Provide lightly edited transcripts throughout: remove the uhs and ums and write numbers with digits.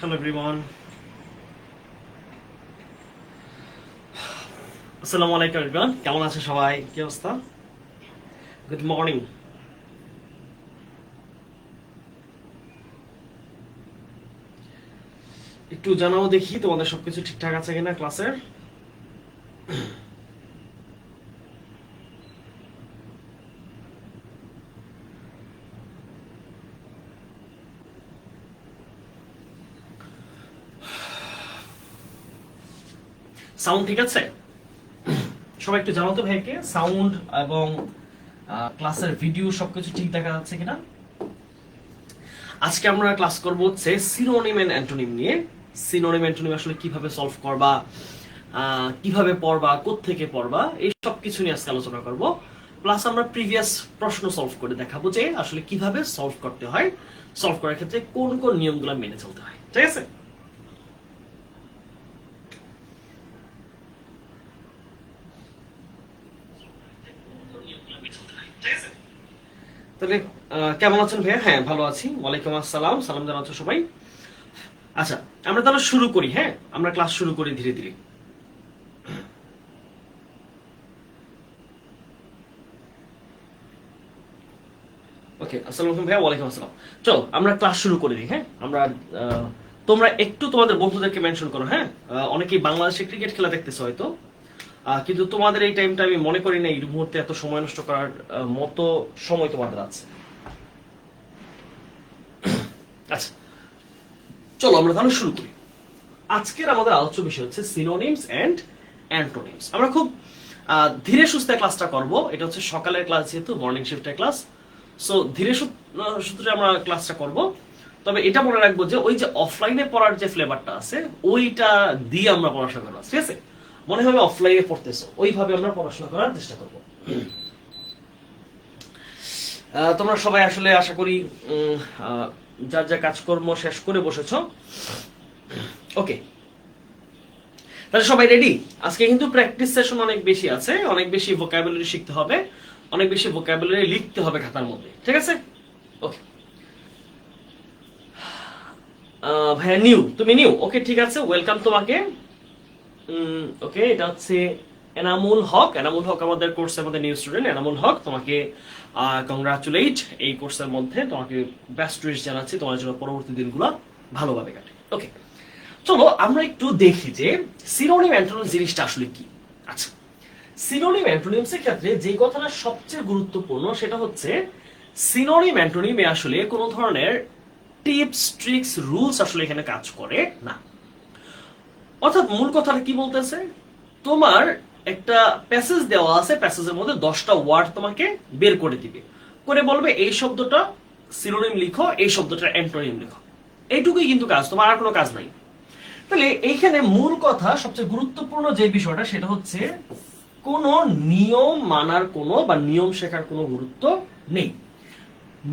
Hello everyone. আসসালামু আলাইকুম everyone. কেমন আছে সবাই? কি অবস্থা? Good morning. একটু জানাও দেখি তোমাদের সবকিছু ঠিকঠাক আছে কিনা ক্লাসের। সাউন্ড ঠিক আছে? সবাই একটু জানাও তো ভাইকে সাউন্ড এবং ক্লাসের ভিডিও সবকিছু ঠিক দেখা যাচ্ছে কিনা। আজকে আমরা ক্লাস করব হচ্ছে সিনোনিম এন্ড অ্যান্টোনিম নিয়ে। সিনোনিম অ্যান্টোনিম আসলে কিভাবে সলভ করবা, কিভাবে পড়বা, কোত্থেকে পড়বা, এই সব কিছু নিয়ে আজকে আলোচনা করব। প্লাস আমরা প্রিভিয়াস প্রশ্ন সলভ করে দেখাবো যে আসলে কিভাবে সলভ করতে হয়, সলভ করার ক্ষেত্রে কোন কোন নিয়মগুলো মেনে চলতে হয়। ঠিক আছে? তাহলে কেমন আছেন ভাইয়া? হ্যাঁ ভালো আছি, ওয়ালাইকুম আসসালাম, সালাম জানাচ্ছ সবাই। আচ্ছা, আমরা তাহলে শুরু করি। হ্যাঁ, আমরা ক্লাস শুরু করি ধীরে ধীরে। ওকে, আসসালামু আলাইকুম ভাইয়া। ওয়ালাইকুম আসসালাম। চলো আমরা ক্লাস শুরু করে দিই। হ্যাঁ, আমরা তোমরা একটু তোমাদের বন্ধুদেরকে মেনশন করো। হ্যাঁ, অনেকেই বাংলাদেশে ক্রিকেট খেলা দেখতেছো হয়তো, কিন্তু তোমাদের এই টাইমটা আমি মনে করি না এই মুহূর্তে এত সময় নষ্ট করার মতো সময় তোমাদের আছে। আচ্ছা, চলো আমরা তাহলে শুরু করি। আজকের আমাদের আলোচ্য বিষয় হচ্ছে সিনোনিমস এন্ড অ্যান্টোনিমস। আমরা খুব ধীরে সুস্থে ক্লাসটা করব। এটা হচ্ছে সকালের ক্লাস, যেহেতু মর্নিং শিফটের ক্লাস, সো ধীরে সুস্থে আমরা ক্লাসটা করব। তবে এটা মনে রাখবো যে ওই যে অফলাইনে পড়ার যে ফ্লেভারটা আছে ওইটা দিয়ে আমরা পড়াশোনা করবো। ঠিক আছে? মনে হবে অফলাইনে পড়তেছো, ওইভাবে আমরা পড়াশোনা করার চেষ্টা করব। তোমরা সবাই আসলে আশা করি যার যা কাজকর্ম শেষ করে বসেছ। ওকে, তাহলে সবাই রেডি? আজকে কিন্তু প্র্যাকটিস সেশন অনেক বেশি আছে, অনেক বেশি ভোকাবুলারি শিখতে হবে, অনেক বেশি ভোকাবুলারি লিখতে হবে খাতার মধ্যে। ঠিক আছে? ওকে ভাইয়া, নিউ, তুমি নিউ? ওকে ঠিক আছে, ওয়েলকাম তোমাকে। ওকে, এটা হচ্ছে এনামুল হক। এনামুল হক আমাদের কোর্সের মধ্যে নিউ স্টুডেন্ট। এনামুল হক, তোমাকে কংগ্রাচুলেট। এই কোর্সের মধ্যে তোমাকে বেস্ট উইশ জানাচ্ছি, তোমার জন্য পরবর্তী দিনগুলো ভালোভাবে কাটে। ওকে, চলো আমরা একটু দেখি যে সিনোনিম অ্যান্টোনিম জিনিসটা আসলে কি। আচ্ছা, সিনোনিম অ্যান্টোনিমস এর ক্ষেত্রে যে কথাটা সবচেয়ে গুরুত্বপূর্ণ সেটা হচ্ছে সিনোনিম অ্যান্টোনিমে আসলে কোনো ধরনের টিপস, ট্রিক্স, রুলস আসলে এখানে কাজ করে না। অর্থাৎ মূল কথাটা কি বলতেছে, তোমার একটা প্যাসেজ দেওয়া আছে, প্যাসেজের মধ্যে 10টা ওয়ার্ড তোমাকে বের করে দিবে, করে বলবে এই শব্দটা সিনোনিম লিখো, এই শব্দটা অ্যান্টোনিম লিখো। এইটুকুই কিন্তু কাজ, তোমার আর কোনো কাজ নাই। তাহলে এইখানে মূল কথা, সবচেয়ে গুরুত্বপূর্ণ যে বিষয়টা সেটা হচ্ছে কোনো নিয়ম মানার কোনো বা নিয়ম শেখার কোনো গুরুত্ব নেই।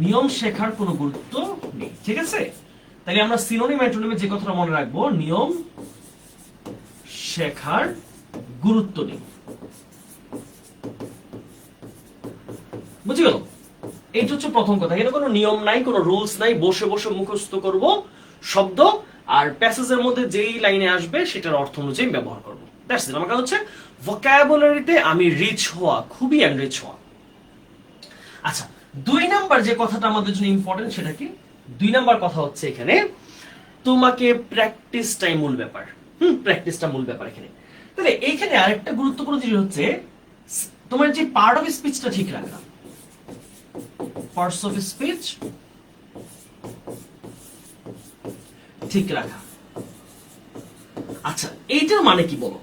নিয়ম শেখার কোনো গুরুত্ব নেই। ঠিক আছে? তাহলে আমরা সিনোনিম অ্যান্টোনিমে যে কথাটা মনে রাখবো, নিয়ম শেখার গুরুত্ব নেই। বুঝে গেল? এইটা হচ্ছে প্রথম কথা। এখানে কোনো নিয়ম নাই, কোনো রুলস নাই, বসে বসে মুখস্থ করব শব্দ, আর প্যাসেজের মধ্যে যেই লাইনে আসবে সেটার অর্থ অনুযায়ী ব্যবহার করব। That's it. আমার কাছে হচ্ছে ভোকাবুলারিতে আমি রিচ হওয়া, খুবই এনরিচ হওয়া। আচ্ছা, 2 নাম্বার যে কথাটা আমাদের জন্য ইম্পর্টেন্ট সেটা কি? 2 নাম্বার কথা হচ্ছে এখানে তোমাকে প্র্যাকটিসটাই মূল ব্যাপার। প্র্যাকটিসটা মূল ব্যাপার এখানে। তাহলে এইখানে আরেকটা গুরুত্বপূর্ণ জিনিস হচ্ছে তোমার যে পার্ট অফ স্পিচটা ঠিক রাখা। পার্টস অফ স্পিচ ঠিক রাখা। আচ্ছা, এইটার মানে কি বলো?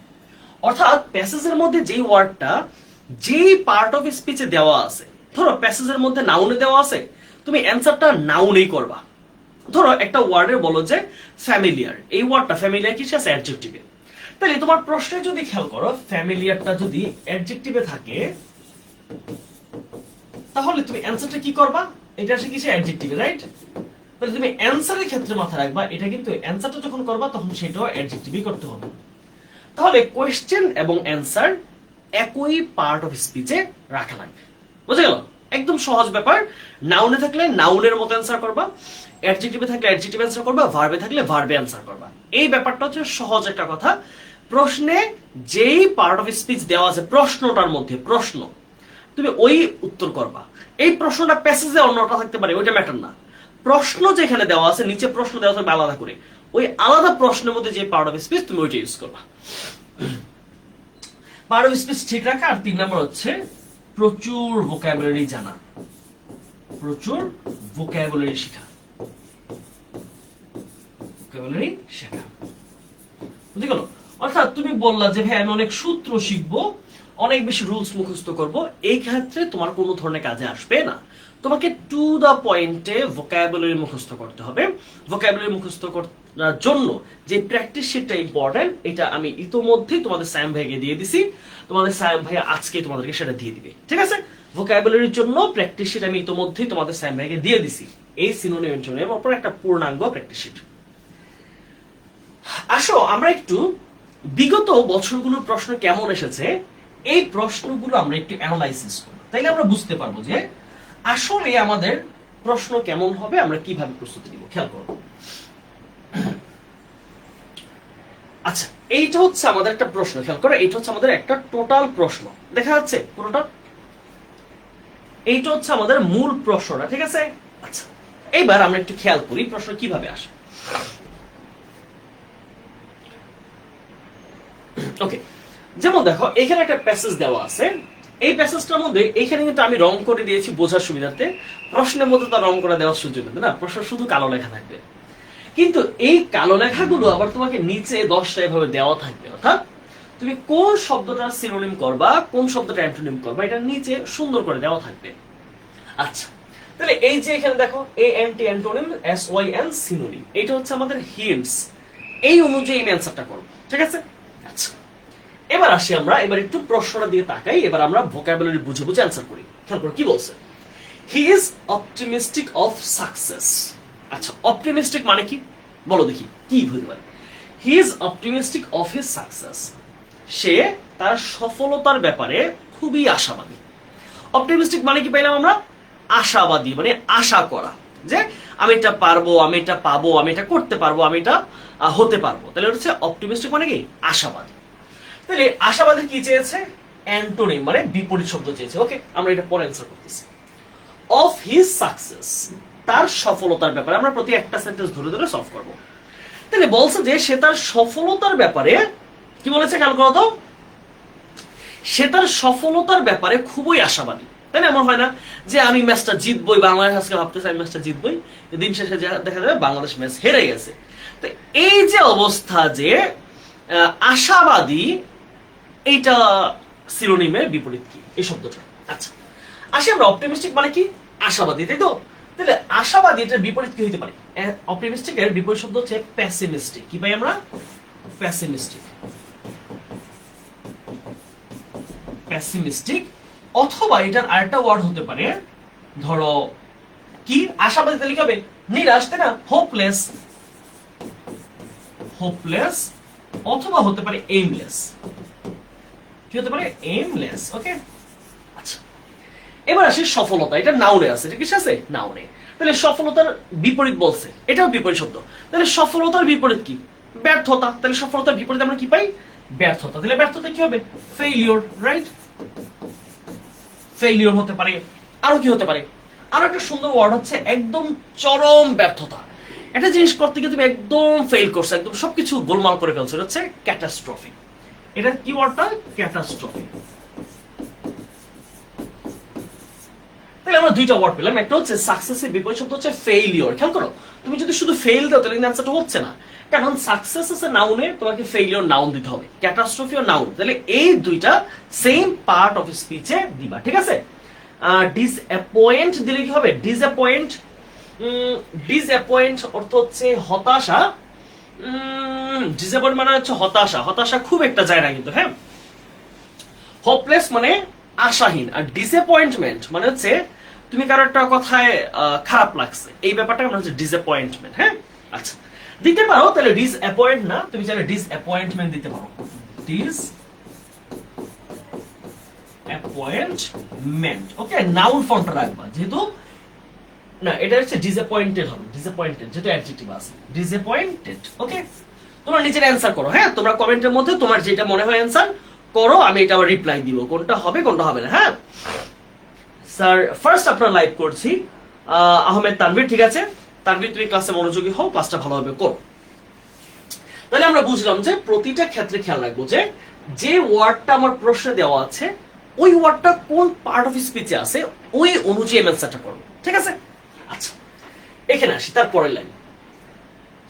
অর্থাৎ প্যাসেজের মধ্যে যেই ওয়ার্ডটা যেই পার্ট অফ স্পিচে দেওয়া আছে, ধরো প্যাসেজের মধ্যে নাউনে দেওয়া আছে, তুমি অ্যানসারটা নাউনেই করবা। ধরো একটা ওয়ার্ডের বলো যে ফ্যামিলিয়ার, এই ওয়ার্ডটা ফ্যামিলিয়ার কিসে আছে? অ্যাডজেক্টিভে। তাহলে তোমার প্রশ্নে যদি খেয়াল করো, ফ্যামিলিয়ারটা যদি অ্যাডজেক্টিভে থাকে তাহলে তুমি অ্যানসারটা কি করবা? এটা আসে কিসে? অ্যাডজেক্টিভে, রাইট? তাহলে তুমি অ্যানসারের ক্ষেত্রে মাথায় রাখবা, এটা কিন্তু অ্যানসারটা যখন করবা তখন সেটাও অ্যাডজেক্টিভই করতে হবে। তাহলে কোয়েশ্চেন এবং অ্যানসার একই পার্ট অফ স্পিচে রাখা লাগবে। বুঝে গেল? একদম সহজ ব্যাপার। নাউনে থাকলে নাউনের মতো অ্যান্সার করবা, অ্যাডজেক্টিভে থাকলে অ্যাডজেক্টিভ অ্যান্সার করবা, ভার্বে থাকলে ভার্বে অ্যান্সার করবা। এই ব্যাপারটা হচ্ছে সহজ একটা কথা। প্রশ্নে যেই পার্ট অফ স্পিচ দেওয়া আছে প্রশ্নটার মধ্যে, প্রশ্ন তুমি ওই উত্তর করবা। এই প্রশ্নটা প্যাসেজে অন্যটা থাকতে পারে, ওইটা ম্যাটার না। প্রশ্ন যেখানে দেওয়া আছে, নিচে প্রশ্ন দেওয়া থাকবে আলাদা করে, ওই আলাদা প্রশ্নের মধ্যে যে পার্ট অফ স্পিচ তুমি ওইটা ইউজ করবা। পার্ট অফ স্পিচ ঠিক রাখা। আর 3 নম্বর হচ্ছে প্রচুর ভোকাবুলারি জানা, প্রচুর ভোকাবুলারি শেখা, ভোকাবুলারি শেখা। বুঝতে গেল? অর্থাৎ তুমি বললা যে ভাই আমি অনেক সূত্র শিখবো, অনেক বেশি রুলস মুখস্থ করব, এই ক্ষেত্রে তোমার কোনো ধরনের কাজে আসবে না। তোমাকে টু দা পয়েন্টে ভোকাবুলারি মুখস্থ করতে হবে। ভোকাবুলারি মুখস্থ করার জন্য যে প্র্যাকটিস শিটটা ইম্পর্টেন্ট, এটা আমি ইতোমধ্যেই তোমাদের স্যাম ভাইকে দিয়ে দিছি। তোমাদের স্যাম ভাই আজকে তোমাদেরকে সেটা দিয়ে দিবে, ঠিক আছে? ভোকাবুলারির জন্য প্র্যাকটিস শিট আমি ইতোমধ্যেই তোমাদের স্যাম ভাইকে দিয়ে দিছি, এই সিনোনিম অ্যান্টোনিমের উপর একটা পূর্ণাঙ্গ প্র্যাকটিস শিট। আসো আমরা একটু বিগত বছরগুলোর প্রশ্ন কেমন এসেছে এই প্রশ্নগুলো আমরা একটু অ্যানালাইসিস করব, তাইলে আমরা বুঝতে পারবো যে আসলে আমাদের প্রশ্ন কেমন হবে, আমরা কিভাবে প্রস্তুতি নিব। খেয়াল করব। আচ্ছা, এইটা হচ্ছে আমাদের একটা প্রশ্ন, খেয়াল করো, এইটা হচ্ছে আমাদের একটা টোটাল প্রশ্ন, দেখা যাচ্ছে পুরোটা? এইটা হচ্ছে আমাদের মূল প্রশ্নটা, ঠিক আছে? আচ্ছা, এইবার আমরা একটু খেয়াল করি প্রশ্ন কিভাবে আসে। ওকে, যেমন দেখো এখানে একটা প্যাসেজ দেওয়া আছে, এই প্যাসেজটার মধ্যে এখানে কিন্তু আমি রং করে দিয়েছি বোঝার সুবিধার্থে। প্রশ্নের মধ্যে তো রং করে দেওয়ার সুযোগ নেই না, প্রশ্ন শুধু কালো লেখা থাকবে। কিন্তু এই কালো লেখাগুলো আবার তোমাকে নিচে 10টা এভাবে দেওয়া থাকবে, অর্থাৎ তুমি কোন শব্দটা সিনোনিম করবা, কোন শব্দটা অ্যান্টোনিম করবা, এটা নিচে সুন্দর করে দেওয়া থাকবে। আচ্ছা, তাহলে এই যে এখানে দেখো এএনটি অ্যান্টোনিম, SYN সিনোনিম, এটা হচ্ছে আমাদের হিন্টস। এই অনুযায়ী আমি অ্যান্সারটা করব, ঠিক আছে? আচ্ছা, এবার আসি আমরা, এবার একটু প্রশ্নটা দিয়ে তাকাই, এবার আমরা ভোকাবুলারি বুঝে বুঝে অ্যান্সার করি। খেয়াল করো কি বলছে। He is optimistic of success. আচ্ছা, অপটিমিস্টিক মানে কি বলো দেখি, কি বুঝতে পারে? He is optimistic of his success, সে তার সফলতার ব্যাপারে খুবই আশাবাদী। অপটিমিস্টিক মানে কি পাইলাম আমরা? আশাবাদী, মানে আশা করা যে আমি এটা পারবো, আমি এটা পাবো, আমি এটা করতে পারবো, আমি এটা হতে পারবো। তাহলে হচ্ছে অপটিমিস্টিক মানে কি? আশাবাদী। তাহলে আশাবাদী কি চেয়েছে? অ্যান্টোনিম মানে বিপরীত শব্দ চেয়েছে। ওকে, আমরা এটা পরে অ্যান্সার করতেছি। অফ হিজ সাকসেস, তার সফলতার ব্যাপারে। আমরা প্রতি একটা সেন্টেন্স ধরে ধরে সলভ করব। তাহলে বলছে যে সে তার সফলতার ব্যাপারে কি বলেছে, খেয়াল করো তো, সে তার সফলতার ব্যাপারে খুবই আশাবাদী। তাই না? এমন হয় না যে আমি ম্যাচটা জিতবই, বাংলাদেশ আজকে ভাবতেছে আমি ম্যাচটা জিতবই, দিন শেষে দেখা যাবে বাংলাদেশ ম্যাচ হেরে গেছে। তো এই যে অবস্থা যে আশাবাদী, এইটা সিনোনিমের বিপরীত কি এই শব্দটা? আচ্ছা, আসি আমরা অপটিমিস্টিক মানে কি? আশাবাদী, তাই তো? তাহলে আশাবাদী এটার বিপরীত কি হতে পারে? অপটিমিস্টিক এর বিপরীত শব্দ হচ্ছে পেসিমিস্টিক। কি পাই আমরা? পেসিমিস্টিক। পেসিমিস্টিক, অথবা এটার আরেকটা ওয়ার্ড হতে পারে, ধরো কি, আশাবাদী তাহলে কি হবে? নিরাশ, তাই না? হোপলেস, হোপলেস, অথবা হতে পারে এইমলেস। কি হতে পারে? এইমলেস। ওকে, আচ্ছা, এবার আসি সফলতা। এটা নাউনে আছে, এটা কিসে আছে? নাউনে। তাহলে সফলতার বিপরীত বলছে, এটাও বিপরীত শব্দ। তাহলে সফলতার বিপরীত কি? ব্যর্থতা। তাহলে সফলতার বিপরীত আমরা কি পাই? ব্যর্থতা। তাহলে ব্যর্থতা কি হবে? Failure, right? ফেইলিওর হতে পারে। আরো কি হতে পারে? আরো একটা সুন্দর ওয়ার্ড হচ্ছে একদম চরম ব্যর্থতা। একটা জিনিস করতে গিয়ে তুমি একদম ফেল করছো, একদম সবকিছু গোলমাল করে ফেলছো, এটা হচ্ছে ক্যাটাস্ট্রফি। এটা কি ওয়ার্ডটা? ক্যাটাস্ট্রফি। তাহলে আমরা দুইটা ওয়ার্ড পেলাম, একটা হচ্ছে সাকসেসের বিপরীত শব্দ হচ্ছে ফেইলিওর। খেয়াল করো, তুমি যদি শুধু ফেইল দাও তাহলে অ্যান্সারটা হচ্ছে না, কারণ সাকসেস আছে নাউনে, তোমাকে ফেইলিওর নাউন দিতে হবে, ক্যাটাস্ট্রফি ও নাউন। তাহলে এই দুইটা সেম পার্ট অফ স্পিচে দিবা, ঠিক আছে? ডিসঅ্যাপয়েন্ট দিলে কি হবে? ডিসঅ্যাপয়েন্ট, ডিসঅ্যাপয়েন্ট অর্থ হচ্ছে হতাশা। ডিসঅ্যাপয়েন্ট মানে হচ্ছে হতাশা, হতাশা খুব একটা যায় না কিন্তু, হ্যাঁ। হোপলেস মানে আশাহীন, আর ডিসঅ্যাপয়েন্টমেন্ট মানে হচ্ছে তুমি কারো একটা কথায় খারাপ লাগছে, এই ব্যাপারটা মানে হচ্ছে ডিসঅ্যাপয়েন্টমেন্ট, হ্যাঁ। আচ্ছা, দিতে পারো, তাহলে ডিসঅ্যাপয়েন্ট না, তুমি চাইলে ডিসঅ্যাপয়েন্টমেন্ট দিতে পারো। Dish appointment. ওকে, নাউন ফর্মটা রাখবা, যেহেতু না এটা হচ্ছে ডিসঅ্যাপয়েন্টেড হবে, ডিসঅ্যাপয়েন্টেড যেটা অ্যাডজেক্টিভ আছে, ডিসঅ্যাপয়েন্টেড। ওকে, তোমরা নিজের অ্যানসার করো, হ্যাঁ তোমরা কমেন্টের মধ্যে তোমার যেটা মনে হয় অ্যানসার করো, আমি এটা আবার রিপ্লাই দিব কোনটা হবে কোনটা হবে না। হ্যাঁ স্যার, ফার্স্ট আপনার লাইভ করছি আহমেদ তানভীর, ঠিক আছে তানভীর, তুমি ক্লাসে মনোযোগী হও, ক্লাসটা ভালোভাবে করো। তাহলে আমরা বুঝলাম যে প্রতিটা ক্ষেত্রে খেয়াল রাখবো যে যে ওয়ার্ডটা আমার প্রশ্নে দেওয়া আছে ওই ওয়ার্ডটা কোন পার্ট অফ স্পিচে আছে ওই অনুযায়ী অ্যান্সারটা করবো, ঠিক আছে। আচ্ছা এখানে আসি, তার পরের লাইন,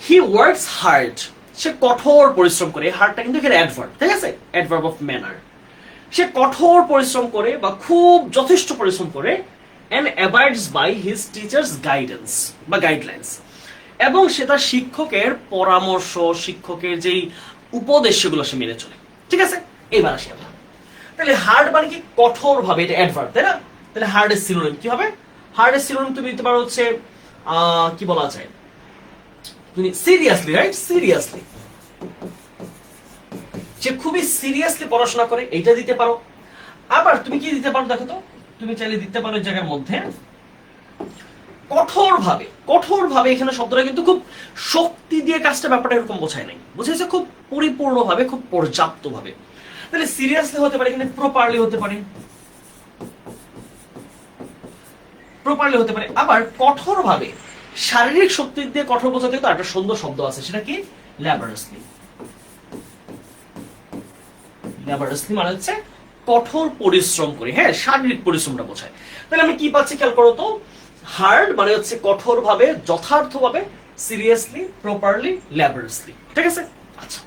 হি ওয়ার্কস হার্ড, সে কঠোর পরিশ্রম করে, হার্ডটা কিন্তু এখানে অ্যাডভার্ব, ঠিক আছে, অ্যাডভার্ব অফ ম্যানার। সে কঠোর পরিশ্রম করে বা খুব যথেষ্ট পরিশ্রম করে, and abides by his teacher's guidance বা গাইডলাইন্স, এবং সে তার শিক্ষকের পরামর্শ, শিক্ষকের যেই উপদেশ সেগুলো সে মেনে চলে, ঠিক আছে। এবার আসি আমরা, তাহলে হার্ড মানে কি কঠোর ভাবে, এটা অ্যাডভার্ব তাই না। তাহলে হার্ড এর সিনোনিম কি হবে? হার্ড এর সিনোনিম তুমি দিতে পারো হচ্ছে কি বলা যায়, তুমি সিরিয়াসলি, রাইট, সিরিয়াসলি, সে খুবই সিরিয়াসলি পড়াশোনা করে, এইটা দিতে পারো। আবার তুমি কি দিতে পারো দেখো তো, তুমি চাইলে দিতে পারো এই জায়গার মধ্যে কঠোর ভাবে। কঠোর ভাবে এখানে শব্দটা কিন্তু খুব শক্তি দিয়ে কাজটা ব্যাপারটা এরকম বোঝায় নাই, বুঝেছে, খুব পরিপূর্ণ ভাবে, খুব পর্যাপ্ত ভাবে। তাহলে সিরিয়াসলি হতে পারে, এখানে প্রপারলি হতে পারে, প্রপারলি হতে পারে। আবার কঠোর ভাবে, শারীরিক শক্তি দিয়ে কঠোর বোঝাতে তো একটা সুন্দর শব্দ আছে, সেটা কি ল্যাবরাসলি। ল্যাবরাসলি মানে হচ্ছে কঠোর পরিশ্রম করে, হ্যাঁ শারীরিক পরিশ্রমটা বোঝায়। তাহলে আমি কি পাচ্ছি খেয়াল করো তো, হার্ড মানে হচ্ছে কঠোর ভাবে, যথার্থ ভাবে, সিরিয়াসলি, প্রপারলি, ল্যাবরাসলি, ঠিক আছে। আচ্ছা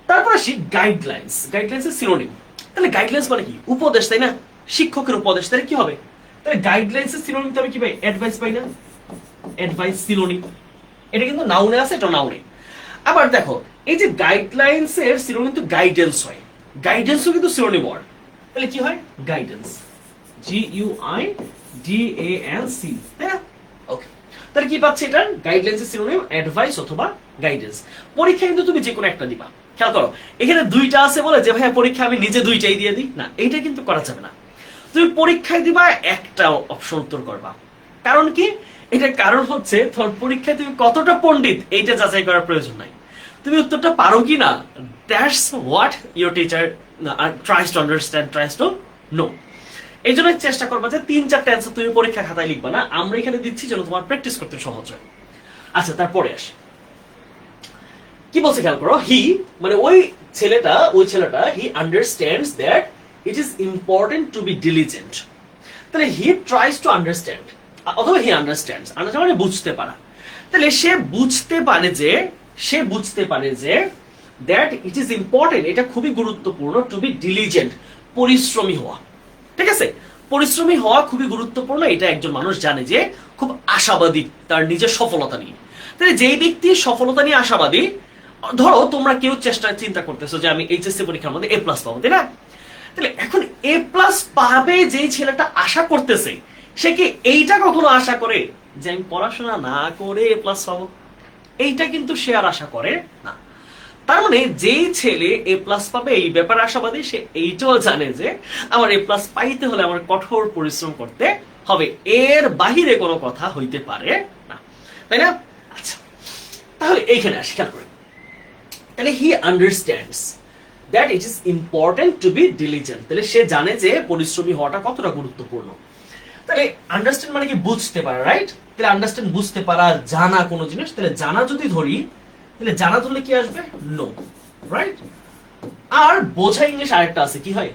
তারপর আসি গাইডলাইন্স। গাইডলাইন্স এর সিনোনিম, তাহলে গাইডলাইন্স মানে কি উপদেশ, তাই না, শিক্ষকের উপদেশ। তাহলে কি হবে, তাহলে গাইডলাইন্স এর সিনোনিম তো আমি কি পাই, অ্যাডভাইস পাই না, অ্যাডভাইস সিনোনিম। এটা কিন্তু নাউনে আছে, এটা নাউনে। আবার দেখো এই যে গাইডলাইন্স এর সিনোনিম কিন্তু গাইডেন্স হয়, গাইডেন্সও কিন্তু সিনোনিম ওয়ার্ড। তাহলে কি হয়, গাইডেন্স, GUIDANC, তাই না। ওকে, তাহলে কি পাচ্ছি, এটা গাইডলাইন্স এর সিনোনিম অ্যাডভাইস অথবা গাইডেন্স। পরীক্ষা কিন্তু তুমি যে কোনো একটা দিবা, খেয়াল করো এখানে দুইটা আছে বলে যে ভাই পরীক্ষা আমি নিজে দুইটাই দিয়ে দিই, না এইটা কিন্তু করা যাবে না। তুমি পরীক্ষায় দিবা একটা অপশন উত্তর করবা, কারণ কি, এটার কারণ হচ্ছে তোমার পরীক্ষায় তুমি কতটা পণ্ডিত এইটা যাচাই করার প্রয়োজন নাই, তুমি উত্তরটা পারো কি না, that's what your teacher tries to understand, tries to know. এই জন্য চেষ্টা করবা যে 3-4টা অ্যান্সার তুমি পরীক্ষা খাতায় লিখবা না, আমরা এখানে দিচ্ছি যেন তোমার প্র্যাকটিস করতে সহজ হয়। আচ্ছা তারপরে আসি, কি বলছে খেয়াল করো, হি মানে ওই ছেলেটা he understands that it is important to be diligent. তাহলে হি ট্রাইস টু আন্ডারস্ট্যান্ড অথবা হি আন্ডারস্ট্যান্ডস, আন্ডারস্ট্যান্ড মানে বুঝতে পারা। তাহলে সে বুঝতে পারে যে দ্যাট ইট ইজ ইম্পর্টেন্ট, এটা খুবই গুরুত্বপূর্ণ, টু বি ডিলিজেন্ট, পরিশ্রমী হওয়া, ঠিক আছে। পরিশ্রমী হওয়া খুবই গুরুত্বপূর্ণ, এটা একজন মানুষ জানে যে খুব আশাবাদী তার নিজের সফলতা নিয়ে। তাহলে যেই ব্যক্তি সফলতা নিয়ে আশাবাদী, ধরো তোমরা কেউ চিন্তা করতেছো যে আমি এইচএসসি পরীক্ষার মধ্যে A+ পাবো, তাই না। তাহলে এখন A+ পাবে যেই ছেলেটা আশা করতেছে, সে কি এইটা কখনো আশা করে যে আমি পড়াশোনা না করে A+ পাবো? এইটা কিন্তু সে আর আশা করে না। তার মানে যেই ছেলে A+ পাবে এই ব্যাপারে আশাবাদী, সে এইটাও জানে যে আমার A+ পাইতে হলে আমার কঠোর পরিশ্রম করতে হবে, এর বাহিরে কোনো কথা হইতে পারে না, তাই না। আচ্ছা তাহলে এইখানে আসি, খেয়াল করি, তাহলে he understands that it is important to be diligent, তাহলে সে জানে যে পরিশ্রমী হওয়াটা কতটা গুরুত্বপূর্ণ। তাহলে আন্ডারস্ট্যান্ড মানে কি বুঝতে পারা, রাইট। তাহলে আন্ডারস্ট্যান্ড বুঝতে পারা, জানা কোনো জিনিস, তাহলে জানা যদি ধরি, তাহলে জানা ধরলে কি আসবে, নো, রাইট। আর বোঝা ইংলিশ আরেকটা আছে, কি হয়,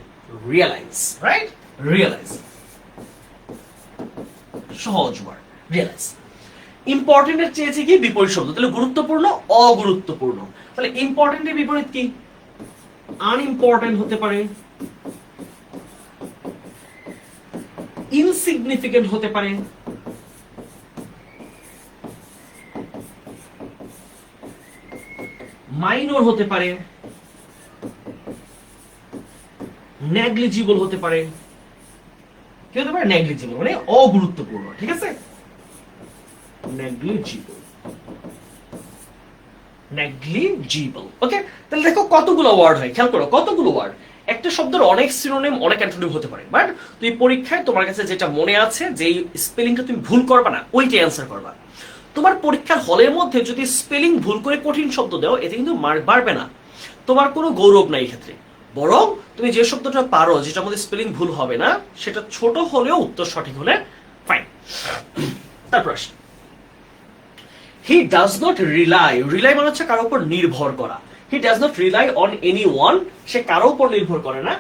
রিয়েলাইজ, রাইট, রিয়েলাইজ, সহজ ওয়ার্ড, রিয়েলাইজ। ইম্পর্টেন্ট এর চেয়েছে কি বিপরীত শব্দ, তাহলে গুরুত্বপূর্ণ, অগুরুত্বপূর্ণ। তাহলে ইম্পর্টেন্টের বিপরীত কি, আনইম্পর্টেন্ট হতে পারে, ইনসিগনিফিকেন্ট হতে পারে, মাইনর হতে পারে, নেগলিজিবল হতে পারে। কি হতে পারে, নেগলিজিবল মানে অগুরুত্বপূর্ণ, ঠিক আছে, নেগলিজিবল, নেগলিজিবল। ওকে, তাহলে দেখো কতগুলো ওয়ার্ড হয়, খেয়াল করো কতগুলো ওয়ার্ড। একটা শব্দের অনেক সিনোনিম অনেক অ্যান্টোনিম হতে পারে, বাট তুমি পরীক্ষায় তোমার কাছে যেটা মনে আছে যে স্পেলিংটা তুমি ভুল করবা না ওইটাই অ্যান্সার করবা। তোমার পরীক্ষার হলের মধ্যে যদি স্পেলিং ভুল করে কঠিন শব্দ দাও এতে কিন্তু মার্ক বাড়বে না, তোমার কোনো গৌরব নাই এক্ষেত্রে। বরং তুমি যে শব্দটা পারো যেটার মধ্যে স্পেলিং ভুল হবে না সেটা ছোট হলেও উত্তর সঠিক হলে ফাইন। তারপর আসি, he does not rely, rely মানে হচ্ছে কারোর উপর নির্ভর করা। He does not rely on anyone, সে কারোর উপর নির্ভর করে না।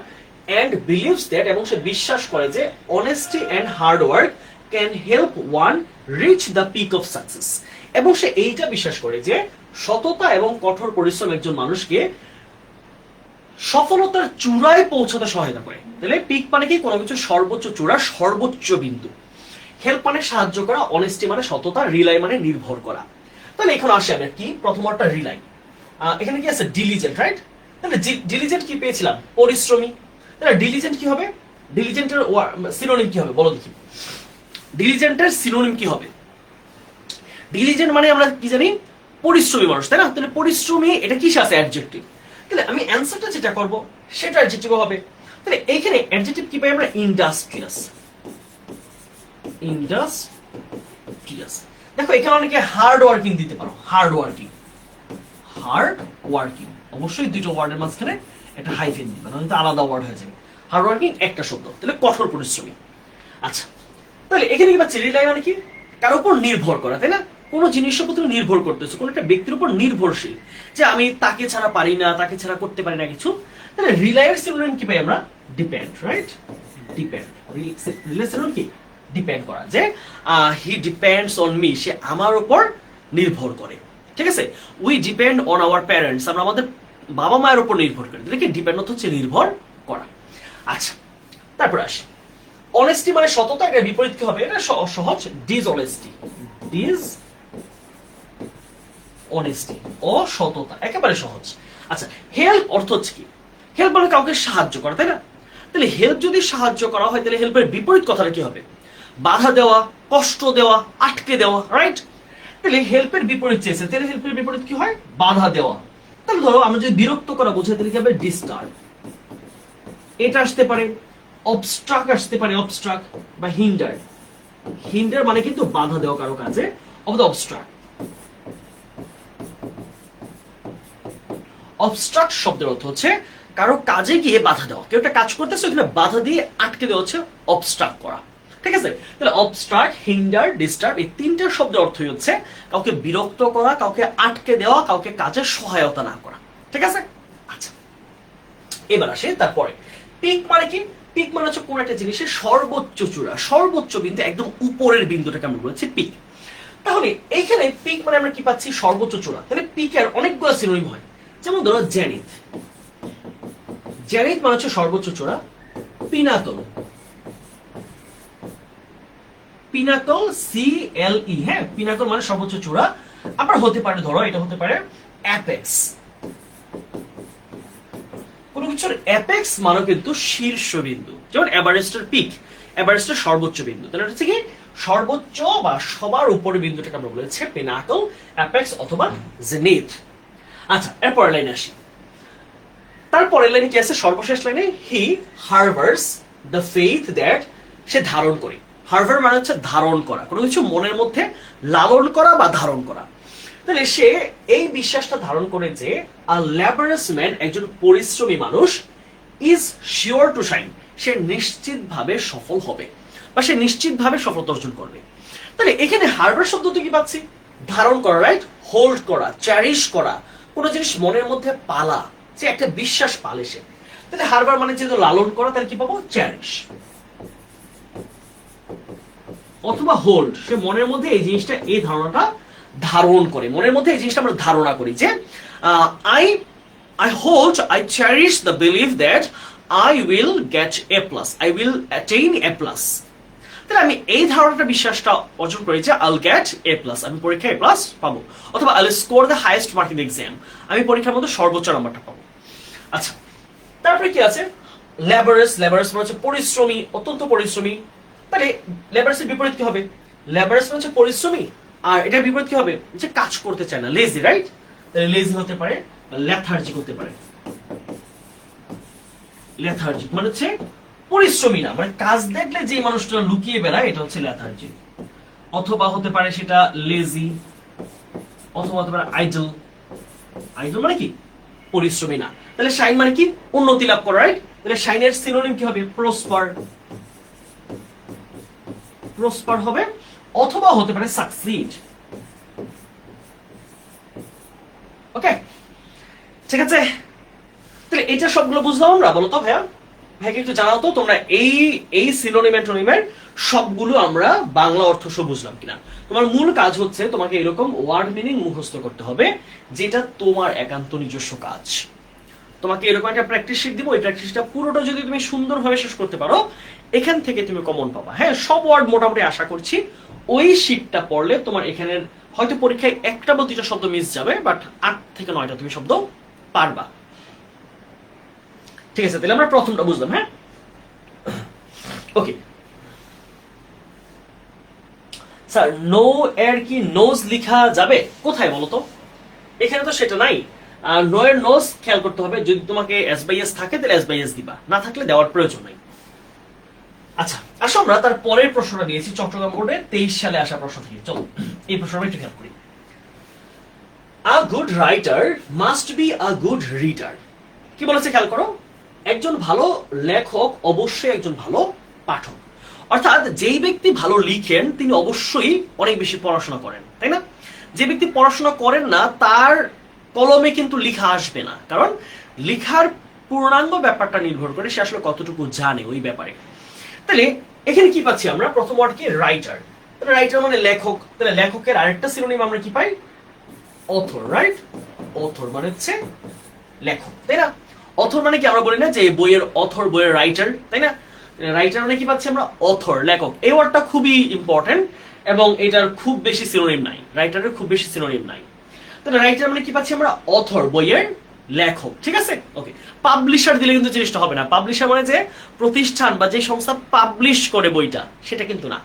অ্যান্ড বিলিভস দ্যাট, এবং সে বিশ্বাস করে যে honesty and hard work can help one reach the peak of success, এবং সে এইটা বিশ্বাস করে যে সততা এবং কঠোর পরিশ্রম একজন মানুষকে সফলতার চূড়ায় পৌঁছাতে সহায়তা করে। তাহলে পিক মানে কি, কোনো কিছু সর্বোচ্চ চূড়া, সর্বোচ্চ বিন্দু। হেল্প মানে সাহায্য করা, অনেস্টি মানে সততা, রিলাই মানে নির্ভর করা। তাহলে এখন আসে আমরা কি, প্রথমটা রিলাই, এখানে কি আছে ডিলিজেন্ট, রাইট? তাহলে ডিলিজেন্ট কি পেয়েছিলাম, পরিশ্রমী। তাহলে ডিলিজেন্ট কি হবে, ডিলিজেন্টের সিনোনিম কি হবে বলো দেখি, ডিলিজেন্টের সিনোনিম কি হবে? ডিলিজেন্ট মানে আমরা কি জানি, পরিশ্রমী মানুষ, তাই না? তাহলে পরিশ্রমী এটা কিসে আছে, অ্যাডজেক্টিভ। তাহলে আমি অ্যান্সারটা যেটা করব সেটা অ্যাডজেক্টিভ হবে। তাহলে এইখানে অ্যাডজেক্টিভ কি পাই আমরা, ইন্ডাস্ট্রিয়াস, ইন্ডাস্ট্রিয়াস। দেখো এখানে অনেকে হার্ড ওয়ার্কিং দিতে পারো, হার্ড ওয়ার্কিং, হার্ড ওয়ার্কিং, অবশ্যই দুটো ওয়ার্ডের মাঝখানে একটা হাইফেন দিবে, নাহলে আলাদা ওয়ার্ড হয়ে যাবে। হার্ড ওয়ার্কিং একটা শব্দ, তাহলে কঠোর পরিশ্রমী। আচ্ছা, তাহলে এখানে কি পাচ্ছি, রিলাই মানে কি, কার উপর নির্ভর করা, তাই না? কোন জিনিসের উপর তুমি নির্ভর করতেছো, কোন একটা ব্যক্তির উপর নির্ভরশীল, যে আমি তাকে ছাড়া পারি না, তাকে ছাড়া করতে পারি না কিছু। তাহলে রিলায়ের সিনোনিম কি পাই আমরা, depend, right? Depend, rely synonym কি, ডিপেন্ড করা, যে হি ডিপেন্ডস অন মি, সে আমার উপর নির্ভর করে, ঠিক আছে? We depend on our parents, আমরা আমাদের বাবা মায়ের উপর নির্ভর করি। তাহলে কি, ডিপেন্ড হচ্ছে নির্ভর করা। আচ্ছা, তারপর আসি, অনেস্টি মানে সততা, এটা বিপরীত কি হবে, এটা সহজ, ডিসঅনেস্টি, ডিস অনেস্টি, অসততা, একেবারে সহজ। আচ্ছা, হেল্প অর্থ হচ্ছে কি, হেল্প মানে কাউকে সাহায্য করা, তাই না? তাহলে হেল্প যদি সাহায্য করা হয় তাহলে হেল্পের বিপরীত কথাটা কি হবে, বাধা দেওয়া, কষ্ট দেওয়া, আটকে দেওয়া, রাইট? তাহলে হেল্পের বিপরীত চেয়েছে, তাহলে হেল্পের বিপরীত কি হয়, বাধা দেওয়া। তাহলে ধরো আমরা যদি বিরক্ত করা বোঝাই তাহলে কি হবে, ডিস্টার্ব, এটা আসতে পারে। অবস্ট্রাক্ট আসতে পারে, অবস্ট্রাক্ট বা হিন্ডার, হিন্ডার মানে কিন্তু বাধা দেওয়া কারো কাজে, অফ দ্য অবস্ট্রাক্ট। অবস্ট্রাক্ট শব্দের অর্থ হচ্ছে কারো কাজে গিয়ে বাধা দেওয়া, কেউ একটা কাজ করতেছে ওখানে বাধা দিয়ে আটকে দেওয়া হচ্ছে অবস্ট্রাক্ট করা, ঠিক আছে? তাহলে অবস্ট্রাক্ট, হিন্ডার, ডিস্টার্ব, এই তিনটা শব্দের অর্থই হচ্ছে কাউকে বিরক্ত করা, কাউকে আটকে দেওয়া, কাউকে কাজে সহায়তা না করা, ঠিক আছে? আচ্ছা, এবার আসে তারপরে পিক মানে কি, পিক মানে হচ্ছে কোন একটা জিনিসের সর্বোচ্চ চূড়া, সর্বোচ্চ বিন্দু, একদম উপরের বিন্দুটাকে আমরা বলছি পিক। তাহলে এইখানে পিক মানে আমরা কি পাচ্ছি, সর্বোচ্চ চূড়া। তাহলে পিকের অনেকগুলো সিনোনিম হয়, যেমন ধরো জেনিথ, জেনিথ মানে হচ্ছে সর্বোচ্চ চূড়া। পিনাকল, পিনাকল, CLE, হ্যাঁ, পিনাকল মানে সর্বোচ্চ চূড়া। আবার হতে পারে, ধরো এটা হতে পারে অ্যাপেক্স, কোন কিছুর অ্যাপেক্স মানে কিন্তু শীর্ষবিন্দু, যেমন এভারেস্টের পিক, এভারেস্টের সর্বোচ্চ বিন্দু। তাহলে এটা হচ্ছে কি, সর্বোচ্চ বা সবার উপরের বিন্দুটাকে আমরা বলেছি পিনাকল, অ্যাপেক্স অথবা জেনিথ। আচ্ছা, এরপরের লাইনে আসি। তারপরের লাইনে কি আছে, সর্বশেষ লাইনে, হি হারভার্স দ্য ফেইথ দ্যাট, সে ধারণ করে। হারভার মানে হচ্ছে ধারণ করা, কোনো কিছু মনের মধ্যে লালন করা বা ধারণ করা। তাহলে সে এই বিশ্বাসটা ধারণ করে যে আ ল্যাবরাস ম্যান, একজন পরিশ্রমী মানুষ, ইজ শিওর টু শাইন, সে নিশ্চিতভাবে সফল হবে বা সে নিশ্চিতভাবে সফলতা অর্জন করবে। তাহলে এখানে হারভার শব্দটি কি পাচ্ছি, ধারণ করা, রাইট? হোল্ড করা, চ্যারিশ করা, কোনো জিনিস মনের মধ্যে পালা, যে একটা বিশ্বাস পালে সে। তাহলে হারবার মানে যেহেতু লালন করা, তাহলে কি পাবো, চ্যারিশ অথবা হোল্ড, সে মনের মধ্যে এই জিনিসটা, এই ধারণাটা ধারণ করে, মনের মধ্যে এই জিনিসটা আমরা ধারণা করি যে I hold, I cherish the belief that I will get A+, I will attain A+। তাহলে আমি এই ধারণাটা, বিশ্বাসটা অর্জন করি যে I'll get A+, আমি পরীক্ষায় A+ পাবো, অথবা I'll score the highest mark in the exam, আমি পরীক্ষার মধ্যে সর্বোচ্চ নাম্বারটা পাবো। আচ্ছা, তারপরে কি আছে, ল্যাবরাস, ল্যাবরাস মানে হচ্ছে পরিশ্রমী, অত্যন্ত পরিশ্রমী। তাহলে ল্যাবরাসের বিপরীত কি হবে, ল্যাবরাস মানে হচ্ছে পরিশ্রমী, আর এটার বিপরীত কি হবে, যে কাজ করতে চায় না, লেজি, রাইট? তাহলে লেজি হতে পারে, লেথার্জিক হতে পারে। লেথার্জিক মানে হচ্ছে পরিশ্রমী না, মানে কাজ দেখলে যে মানুষটা লুকিয়ে বেড়ায় এটা হচ্ছে লেথার্জিক। অথবা হতে পারে সেটা লেজি, অথবা হতে পারে আইডল। আইডল মানে কি পরিশ্রমী না। তাহলে শাইন মানে কি উন্নতি লাভ করা, রাইট? তাহলে শাইনের সিনোনিম কি হবে? প্রসপার। প্রসপার হবে, অথবা হতে পারে সাকসিড। ওকে, ঠিক আছে। তাহলে এটা সবগুলো বুঝলাম আমরা, বলো তো ভাইয়া? ভাইকে একটু জানাও তো তোমরা এই এই সিনোনিম অ্যান্টোনিমের সবগুলো আমরা বাংলা অর্থ সহ বুঝলাম কিনা। তোমার মূল কাজ হচ্ছে তোমাকে এরকম ওয়ার্ড মিনিং মুখস্থ করতে হবে, যেটা তোমার একান্ত নিজস্ব কাজ। তোমাকে এরকম একটা প্র্যাকটিস শিট দিব, ওই প্র্যাকটিসটা পুরোটা যদি তুমি সুন্দরভাবে শেষ করতে পারো এখান থেকে তুমি কমন পাবা। হ্যাঁ, সব ওয়ার্ড মোটামুটি আশা করছি ওই শিটটা পড়লে তোমার এখানের হয়তো পরীক্ষায় একটা বা দুইটা শব্দ মিস যাবে, বাট 8 থেকে 9টা তুমি শব্দ পারবা। ঠিক আছে, তাহলে আমরা প্রথমটা বুঝলাম। হ্যাঁ, ওকে স্যার, নো এর কি নোজ লেখা যাবে কোথায় বলো তো? এখানে তো সেটা নাই। আর নো এর নোজ খেয়াল করতে হবে, যদি তোমাকে এস বাই এস থাকে তাহলে এস বাই এস দিবা, না থাকলে দেওয়ার প্রয়োজন নাই। আচ্ছা, আসো আমরা তার পরের প্রশ্নটা দিয়েছি চট্টগ্রাম বোর্ডে 23 সালে আসা প্রশ্ন থেকে। চলো এই প্রশ্নটা একটু খেয়াল করি। A good writer must be a good reader. কি বলেছে খেয়াল করো, একজন ভালো লেখক অবশ্যই একজন ভালো পাঠক। অর্থাৎ যেই ব্যক্তি ভালো লিখেন তিনি অবশ্যই অনেক বেশি পড়াশোনা করেন, তাই না? যে ব্যক্তি পড়াশোনা করেন না তার কলমে কিন্তু লেখা আসবে না, কারণ লেখার পূর্ণাঙ্গ ব্যাপারটা নির্ভর করে সে আসলে কতটুকু জানে ওই ব্যাপারে। তাহলে এখানে কি পাচ্ছি আমরা? প্রথম ওয়ার্ড কি? রাইটার। তাহলে রাইটার মানে লেখক। তাহলে লেখকের আরেকটা সিনোনিম আমরা কি পাই? Author, right? অথর মানে হচ্ছে লেখক, তাই না? অথর মানে কি আমরা বলি না যে বইয়ের অথর, বইয়ের রাইটার, তাই না? রাইটার মানে কি পাচ্ছি আমরা? অথর, লেখক। এই ওয়ার্ডটা খুবই ইম্পর্টেন্ট এবং এটার খুব বেশি সিনোনিম নাই, রাইটারের খুব বেশি সিনোনিম নাই। তাহলে রাইটার মানে কি পাচ্ছি আমরা? অথর, বইয়ের লেখক। ঠিক আছে, ওকে। পাবলিশার দিলে কিন্তু জিনিসটা হবে না। পাবলিশার মানে যে প্রতিষ্ঠান বা যে সংস্থা পাবলিশ করে বইটা, সেটা কিন্তু না।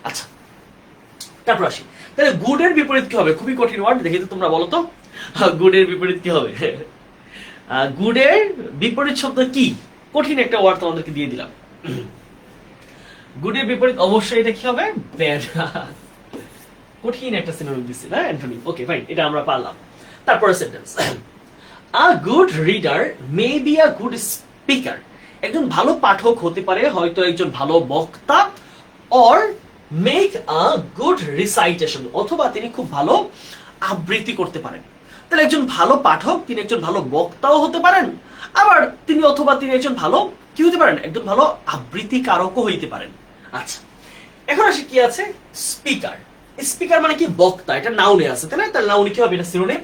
আচ্ছা, তারপর আসি। তাহলে গুডের বিপরীত কি হবে? খুবই কঠিন ওয়ার্ড, দেখি তো তোমরা বলো তো গুডের বিপরীত কি হবে? গুডের বিপরীত শব্দ কি? কঠিন একটা ওয়ার্ড তোমাদেরকে দিয়ে দিলাম। গুডের বিপরীত অবশ্যই এটা কি হবে? ব্যাড। কঠিন একটা সিনোনিম দিচ্ছি না অ্যান্টনি? ওকে ফাইন, এটা আমরা পারলাম। তারপরে sentence, a good reader may be a good speaker. একজন ভালো পাঠক হতে পারে হয়তো একজন ভালো বক্তা, or make a good recitation, অথবা তিনি খুব ভালো আবৃত্তি করতে পারেন। তাহলে একজন ভালো পাঠক তিনি একজন ভালো বক্তাও হতে পারেন, আবার তিনি অথবা তিনি একজন ভালো কি হতে পারেন? একজন ভালো আবৃত্তিকারকও হইতে পারেন। আচ্ছা, এখন আসি কি আছে? স্পিকার। স্পিকার মানে কি? বক্তা। এটা নাউনে আছে, তাই না? তাহলে নাউনে কি হবে? এটা সিনোনিম।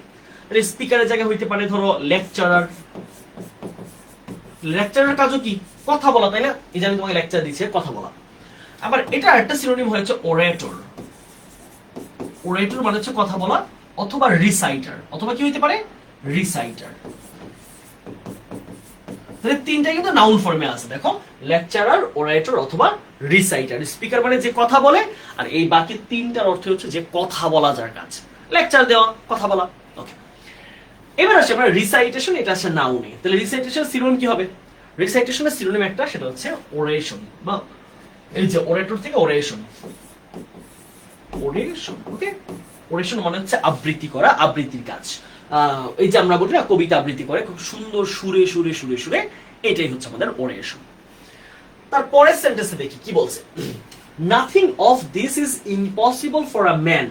তাহলে স্পিকারের জায়গায় হইতে পারে ধরো লেকচারার। লেকচারের কাজও কি? কথা বলা, তাই না? এই যে আমি তোমাকে লেকচার দিচ্ছি, কথা বলা। আবার এটা একটা সিনোনিম হয়েছে ওরেটর। ওরেটর মানে হচ্ছে কথা বলা, অথবা রিসাইটার, অথবা কি হইতে পারে? রিসাইটার। তাহলে তিনটাই কিন্তু নাউন ফর্মে আছে, দেখো, লেকচারার, ওরেটর অথবা রিসাইটার। স্পিকার মানে যে কথা বলে, আর এই বাকি তিনটার অর্থ হচ্ছে যে কথা বলা যার কাজ। লেকচার দেওয়া, কথা বলা। ওকে, এবার আসে আমরা রিসাইটেশন। এটা আসে নাউনে। তাহলে রিসাইটেশন সিনোনিম কি হবে? রিসাইটেশনের সিনোনিম একটা, সেটা হচ্ছে ওরেশন, বা এই যে ওরেটর থেকে ওরেশন। ওরেশন, ওকে। ওরেশন মানে হচ্ছে আবৃত্তি করা, আবৃত্তির কাজ। এই যে আমরা বলি না কবিতা আবৃত্তি করে খুব সুন্দর সুরে সুরে সুরে সুরে, এটাই হচ্ছে আমাদের ওরেশন। তারপরের সেন্টেন্সে দেখি কি বলছে। Nothing of this is impossible for a man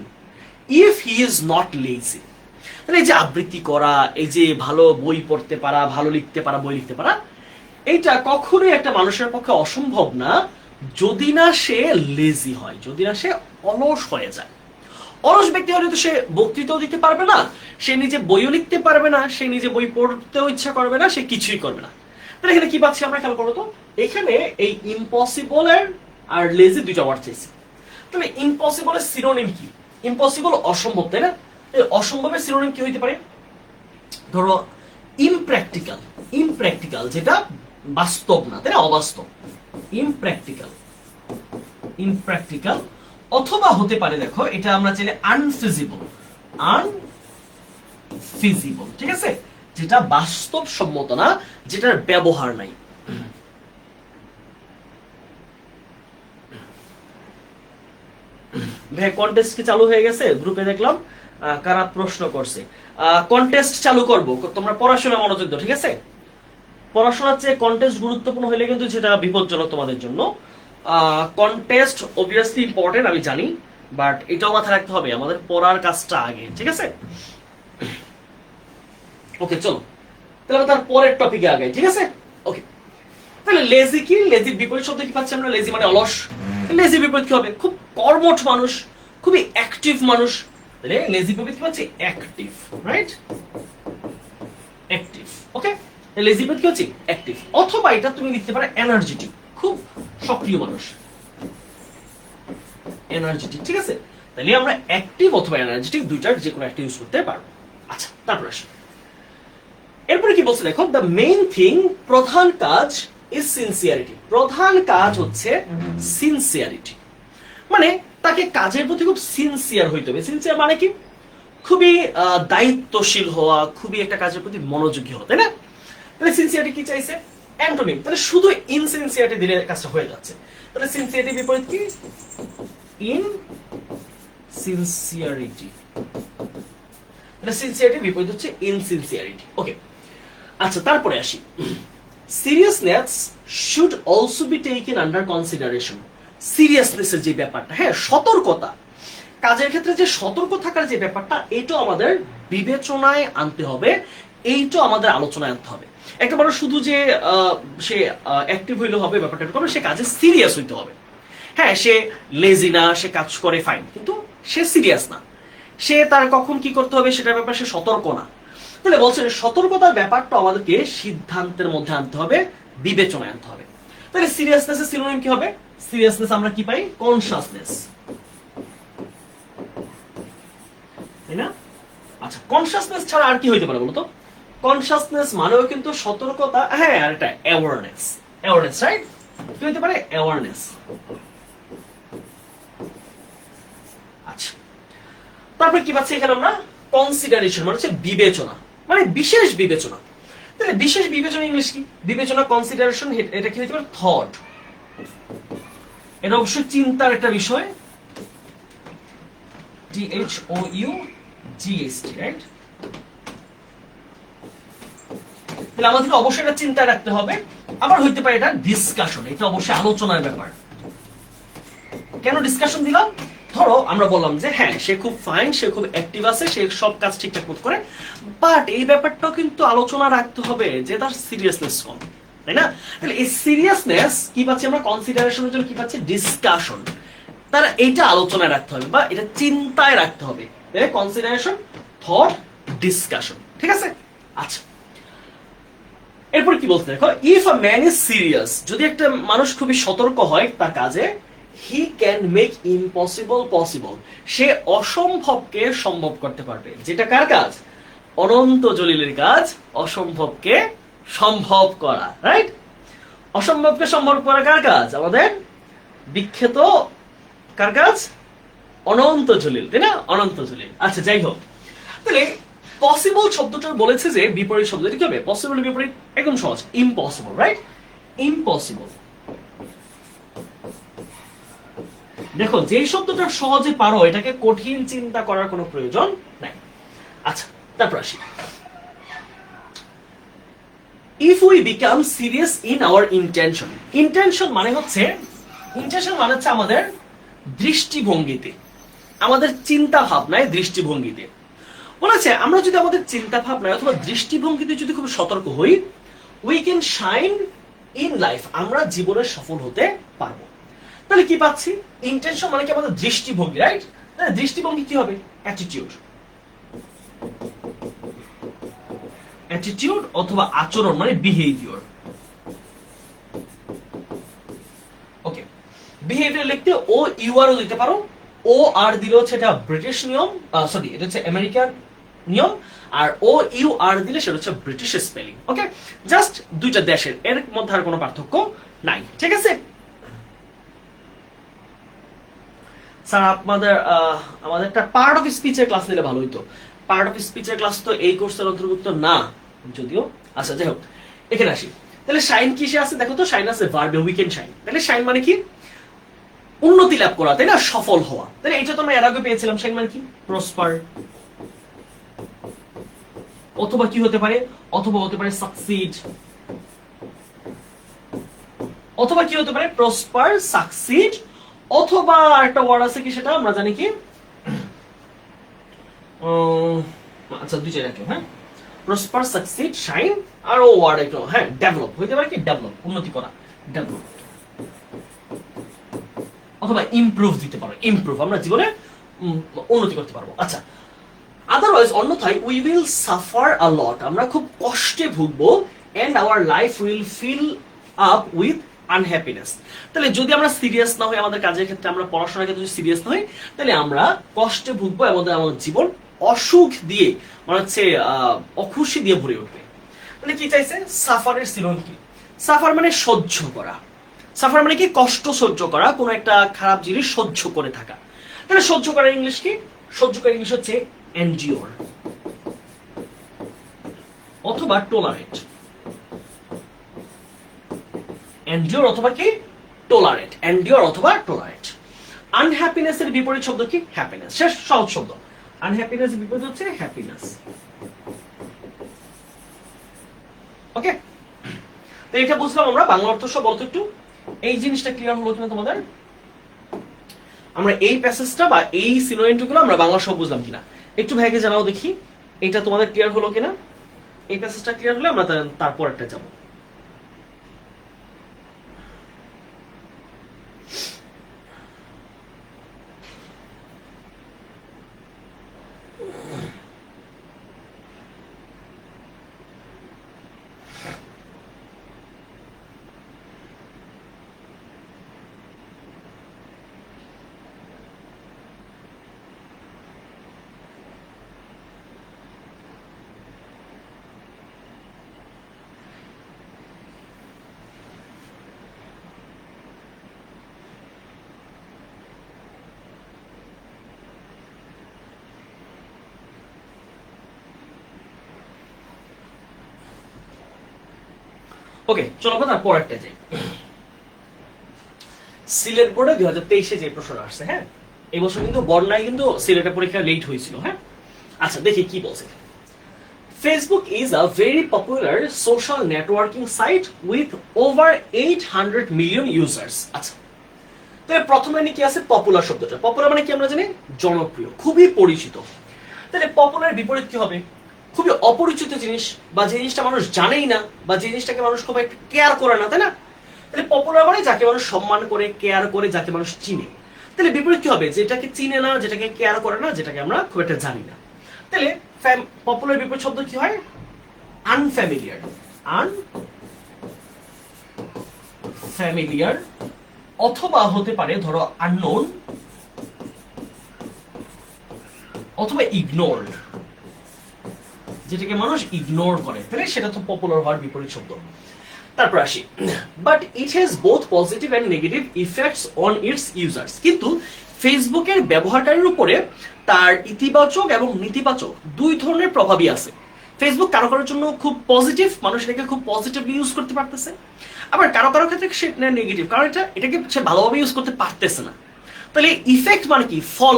if he is not lazy. তাহলে এই যে আবৃত্তি করা, এই যে ভালো বই পড়তে পারা, ভালো লিখতে পারা, বই লিখতে পারা, এইটা কখনোই একটা মানুষের পক্ষে অসম্ভব না যদি না সে লেজি হয়, যদি না সে অলস হয়ে যায়। অলস ব্যক্তি হলে তো সে বক্তৃতাও দিতে পারবে না, সে নিজে বইও লিখতে পারবে না, সে নিজে বই পড়তেও ইচ্ছা করবে না, সে কিছুই করবে না। তাহলে এখানে কি পাচ্ছি আমরা? খেয়াল করো তো, এখানে এই ইম্পসিবল আর লেজি দুইটা ওয়ার্ড চাইছি। তাহলে ইম্পসিবলের সিনোনিম কি? ইম্পসিবল অসম্ভব, তাই না? এই অসম্ভবের সিনোনিম কি হইতে পারে? ধরো ইমপ্র্যাকটিক্যাল। ইমপ্র্যাকটিক্যাল যেটা বাস্তব না, তাই না? অবাস্তব, ইমপ্র্যাকটিক্যাল। ইমপ্র্যাকটিক্যাল অথবা হতে পারে, দেখো, এটা আমরা চাইলে আনফিজিবল। আনফিজিবল, ঠিক আছে? যেটা বাস্তবসম্মত না, যেটার ব্যবহার নাই। ভাই কন্টেস্ট কি চালু হয়ে গেছে? গ্রুপে দেখলাম কারা প্রশ্ন করছে। কন্টেস্ট চালু করব, তোমরা পড়াশোনা মনোযোগ দাও, ঠিক আছে? পড়াশোনার চেয়ে কন্টেস্ট গুরুত্বপূর্ণ হলে কিন্তু সেটা বিপজ্জনক তোমাদের জন্য। কন্টেস্ট অবভিয়াসলি ইম্পর্টেন্ট আমি জানি, বাট এটাও মাথায় রাখতে হবে আমাদের পড়ার কাজটা আগে, ঠিক আছে? ওকে চলো তাহলে তার পরের টপিকে আগে, ঠিক আছে? ওকে, তাহলে লেজি কি? লেজির বিপরীত শব্দ কি পাচ্ছি আমরা? লেজি মানে অলস। লেজির বিপরীত কি হবে? খুব কর্মঠ মানুষ, খুবই অ্যাক্টিভ মানুষ। তাহলে লেজির বিপরীত কি পাচ্ছি? Active, right? অ্যাক্টিভ, ওকে। লেজির বিপরীত কি হচ্ছে? অ্যাক্টিভ। অথবা এটা তুমি লিখতে পারো এনার্জেটিক, খুব সক্রিয় মানুষ, এনার্জেটিক, ঠিক আছে? তাহলে আমরা অ্যাক্টিভ অথবা এনার্জেটিক দুইটার যে কোনো একটা ইউজ করতে পারবো। আচ্ছা, তারপর আসি এরপরে কি বলছে দেখো, দ্য মেইন থিং, প্রধান কাজ ইজ সিনসিয়ারিটি। প্রধান কাজ হচ্ছে সিনসিয়ারিটি, মানে তাকে কাজের প্রতি খুব সিনসিয়ার হইতে হবে। সিনসিয়ার মানে কি? খুবই দায়িত্বশীল হওয়া, খুবই একটা কাজের প্রতি মনোযোগী হওয়া, তাই না? তাহলে সিনসিয়ারিটি কি চাইছে? অ্যান্টোনিম। তাহলে শুধু ইনসিনসিয়ারিটি দিলে কাজটা হয়ে যাচ্ছে। তাহলে সিনসিয়ারিটির বিপরীত কি? ইনসিনসিয়ারিটি। তাহলে সিনসিয়ারিটির বিপরীত হচ্ছে ইনসিনসিয়ারিটি, ওকে। আচ্ছা, তারপরে আসি, seriousness should also be taken under consideration. সিরিয়াসনেসের যে ব্যাপারটা, হ্যাঁ, সতর্কতা, কাজের ক্ষেত্রে যে সতর্ক থাকার যে ব্যাপারটা, এইটা আমাদের বিবেচনায় আনতে হবে, এইটা আমাদের আলোচনায় আনতে হবে। একটা মানুষ শুধু যে সে অ্যাক্টিভ হইলে হবে ব্যাপারটা এরকম, সে কাজে সিরিয়াস হইতে হবে। হ্যাঁ, সে লেজি না, সে কাজ করে ফাইন, কিন্তু সে সিরিয়াস না, সে তার কখন কি করতে হবে সেটার ব্যাপারে সে সতর্ক না। তাহলে বলছেন সতর্কতার ব্যাপারটা আমাদেরকে সিদ্ধান্তের মধ্যে আনতে হবে, বিবেচনায় আনতে হবে। তাহলে সিরিয়াসনেসের সিনোনিম কি হবে? সিরিয়াসনেস আমরা কি পাই? কনসাসনেস, তাই না? আচ্ছা, কনসাসনেস ছাড়া আর কি হইতে পারে বলতো? কনসাসনেস মানেও কিন্তু সতর্কতা, হ্যাঁ, আর এটা অ্যাওয়ারনেস। Awareness, right? কি হইতে পারে? অ্যাওয়ারনেস। আচ্ছা, তারপরে কি পাচ্ছি এখানে আমরা? কনসিডারেশন মানে হচ্ছে বিবেচনা, মানে বিশেষ বিবেচনা। তাহলে বিশেষ বিবেচনা ইংলিশ কি? বিবেচনা, কনসিডারেশন, এটা কি হতে পারে? থট। এটা অবশ্যই চিন্তার একটা বিষয়, THOUGHT, রাইট? তাহলে আমাদেরকে অবশ্যই এটা চিন্তায় রাখতে হবে। আবার হইতে পারে এটা ডিসকাশন, এটা অবশ্যই আলোচনার ব্যাপার। কেন ডিসকাশন দিলাম? ধরো আমরা বললাম যে হ্যাঁ, সে খুব ফাইন, সে খুব অ্যাক্টিভ আছে, সে সব কাজ ঠিকঠাক মতো করে, বাট এই ব্যাপারটাও কিন্তু আলোচনা রাখতে হবে যে তার সিরিয়াসনেস কম, তাই না? তাহলে এই সিরিয়াসনেস কি পাচ্ছি আমরা? কনসিডারেশনের জন্য কি পাচ্ছি? ডিসকাশন। তারা এইটা আলোচনায় রাখতে হবে বা এটা চিন্তায় রাখতে হবে। কনসিডারেশন, থট, ডিসকাশন, ঠিক আছে? আচ্ছা, এরপর কি বলতে দেখো, if a man is serious, যদি একটা মানুষ খুবই সতর্ক হয় তার কাজে, he can make impossible possible, সে অসম্ভবকে সম্ভব করতে পারবে। যেটা কার কাজ? অনন্ত জলিলের কাজ, অসম্ভবকে সম্ভব করা, রাইট? অসম্ভবকে সম্ভব করা কার কাজ? আমাদের বিখ্যাত কার কাজ? অনন্ত জলিল, তাই না? অনন্ত জলিল। আচ্ছা, যাই হোক, তাহলে পসিবল শব্দটা বলেছে যে বিপরীত শব্দ, কি হবে? পসিবল বিপরীত একদম সহজ, ইম্পসিবল, রাইট? ইম্পসিবল। দেখো, যে শব্দটা সহজে পারো এটাকে কঠিন চিন্তা করার কোনো প্রয়োজন নাই। আচ্ছা, তারপর আসি, if we become serious in our intention. Intention মানে হচ্ছে আমাদের দৃষ্টিভঙ্গিতে, আমাদের চিন্তা ভাবনায়, দৃষ্টিভঙ্গিতে বলেছে আমরা যদি আমাদের চিন্তা ভাবনায় অথবা দৃষ্টিভঙ্গিতে যদি খুব সতর্ক হই, we can shine in life, আমরা জীবনে সফল হতে পারবো। তাহলে কি পাচ্ছি? ইন্টেনশন মানে কি? আমাদের দৃষ্টিভঙ্গি, রাইট? দৃষ্টিভঙ্গি কি হবে? অ্যাটিটিউড, অ্যাটিটিউড অথবা আচরণ মানে বিহেভিয়ার। ওকে, বিহেভিয়ার লিখতে ও ইউ আর দিতে পারো, ও আর দিলে হচ্ছে এটা ব্রিটিশ নিয়ম, সরি এটা হচ্ছে আমেরিকান নিয়ম, আর ও ইউ আর দিলে সেটা হচ্ছে ব্রিটিশ স্পেলিং। ওকে, জাস্ট দুইটা দেশের, এর মধ্যে আর কোনো পার্থক্য নাই, ঠিক আছে? স্যার আমাদের একটা পার্ট অফ স্পিচের ক্লাস নিলে ভালো হইতো। পার্ট অফ স্পিচের ক্লাস তো এই কোর্সের অন্তর্ভুক্ত না যদিও। আচ্ছা, যাই হোক, এখানে আসি। তাহলে শাইন কিসে আছে দেখো তো? শাইন আছে ভার্বে, উই ক্যান শাইন। তাহলে শাইন মানে কি? উন্নতি লাভ করা, তাই না, সফল হওয়া, তাই না? এটা তো আমরা এর আগে পেয়েছিলাম, শাইন মানে কি, প্রসপার। অথবা কি হতে পারে, অথবা হতে পারে সাকসিড, অথবা কি হতে পারে প্রসপার, সাকসিড, অথবা একটা ওয়ার্ড আছে কি সেটা আমরা জানি কি, আচ্ছা দুই জায়গায় রাখো, হ্যাঁ, প্রসপার, সাকসিড, শাইন, আর ও ওয়ার্ড একটু, হ্যাঁ, ডেভেলপ হইতে পারে কি, ডেভেলপ, উন্নতি করা, ডেভেলপ, অথবা ইমপ্রুভ দিতে পারো, ইমপ্রুভ, আমরা জীবনে উন্নতি করতে পারবো। আচ্ছা, আদারওয়াইজ অন্যথায় we will suffer a lot, আমরা খুব কষ্টে ভুগবো, and our life will fill up with unhappiness. তাহলে যদি আমরা সিরিয়াস না হই আমাদের কাজের ক্ষেত্রে, আমরা পড়াশোনার ক্ষেত্রে যদি সিরিয়াস না হই, তাহলে আমরা কষ্টে ভুগবো এবং আমাদের জীবন অসুখ দিয়ে, মানে হচ্ছে অখুশি দিয়ে ভরে উঠবে। মানে কি চাইছে, সাফারের সিনোনিম কি, সাফার মানে সহ্য করা, সাফার মানে কি কষ্ট সহ্য করা, কোনো একটা খারাপ জিনিস সহ্য করে থাকা। তাহলে সহ্য করার ইংলিশ কি, সহ্য করার ইংলিশ হচ্ছে এনডিওর অথবা টলারেট, এনডিওর অথবা কি টলারেট, এনডিওর অথবা টলারেট। আনহ্যাপিনেস এর বিপরীত শব্দ কি, হ্যাপিনেস, শেষ, সহজ শব্দ। আনহ্যাপিনেস এর বিপরীত হচ্ছে হ্যাপিনেস। ওকে, তো এটা বুঝলাম আমরা। বাংলা অর্থ সব বলতো একটু, এই জিনিসটা ক্লিয়ার হলো কিনা তোমাদের? আমরা এই প্যাসেজটা বা এই সিনোনিমগুলো আমরা বাংলা সব বুঝলাম কিনা একটু ভাইকে জানাও দেখি, এটা তোমাদের ক্লিয়ার হলো কিনা? এই প্যাসেজটা ক্লিয়ার হলে আমরা তারপর একটা যাবো। ওকে, চলো কথা পরেরটা যাই। সিলেট বোর্ডে 2023-এ যে প্রশ্ন আসছে, হ্যাঁ, এই বছর কিন্তু বন্যায় কিন্তু সিলেটের পরীক্ষা লেট হয়েছিল, হ্যাঁ। আচ্ছা দেখি কি বলছে। Facebook is a very popular social networking site with over 800 million users. আচ্ছা, তো প্রথমে কি আছে, পপুলার শব্দটা। পপুলার মানে কি আমরা জানি, জনপ্রিয়, খুবই পরিচিত। তাহলে পপুলার বিপরীত কি হবে, খুবই অপরিচিত জিনিস, বা যে জিনিসটা মানুষ জানেই না, বা যে জিনিসটাকে মানুষ খুব একটা কেয়ার করে না, তাই না? তাহলে পপুলার মানে যাকে মানুষ সম্মান করে, কেয়ার করে, যাকে মানুষ চিনে। তাহলে বিপরীত কি হবে, যেটাকে চিনে না, যেটাকে কেয়ার করে না, যেটাকে আমরা খুব একটা জানি না। তাহলে পপুলার বিপরীত শব্দ কি হয়, আনফ্যামিলিয়ার, আনফ্যামিলিয়ার, অথবা হতে পারে ধরো আননোন, অথবা ইগনোরড, যেটাকে মানুষ ইগনোর করে, তাহলে সেটা তো পপুলার হওয়ার বিপরীত শব্দ। তারপর আসি, but it has both positive and negative effects on its users. কিন্তু ফেসবুকের ব্যবহারকারীর উপরে তার ইতিবাচক এবং নেতিবাচক দুই ধরনের প্রভাবই আছে। ফেসবুক কারো কারোর জন্য খুব পজিটিভ, মানুষ এটাকে খুব পজিটিভলি ইউজ করতে পারতেছে, আবার কারো কারো ক্ষেত্রে সেটা নেগেটিভ, কারণ এটাকে সে ভালোভাবে ইউজ করতে পারতেছে না। তাহলে ইফেক্ট মানে কি, ফল,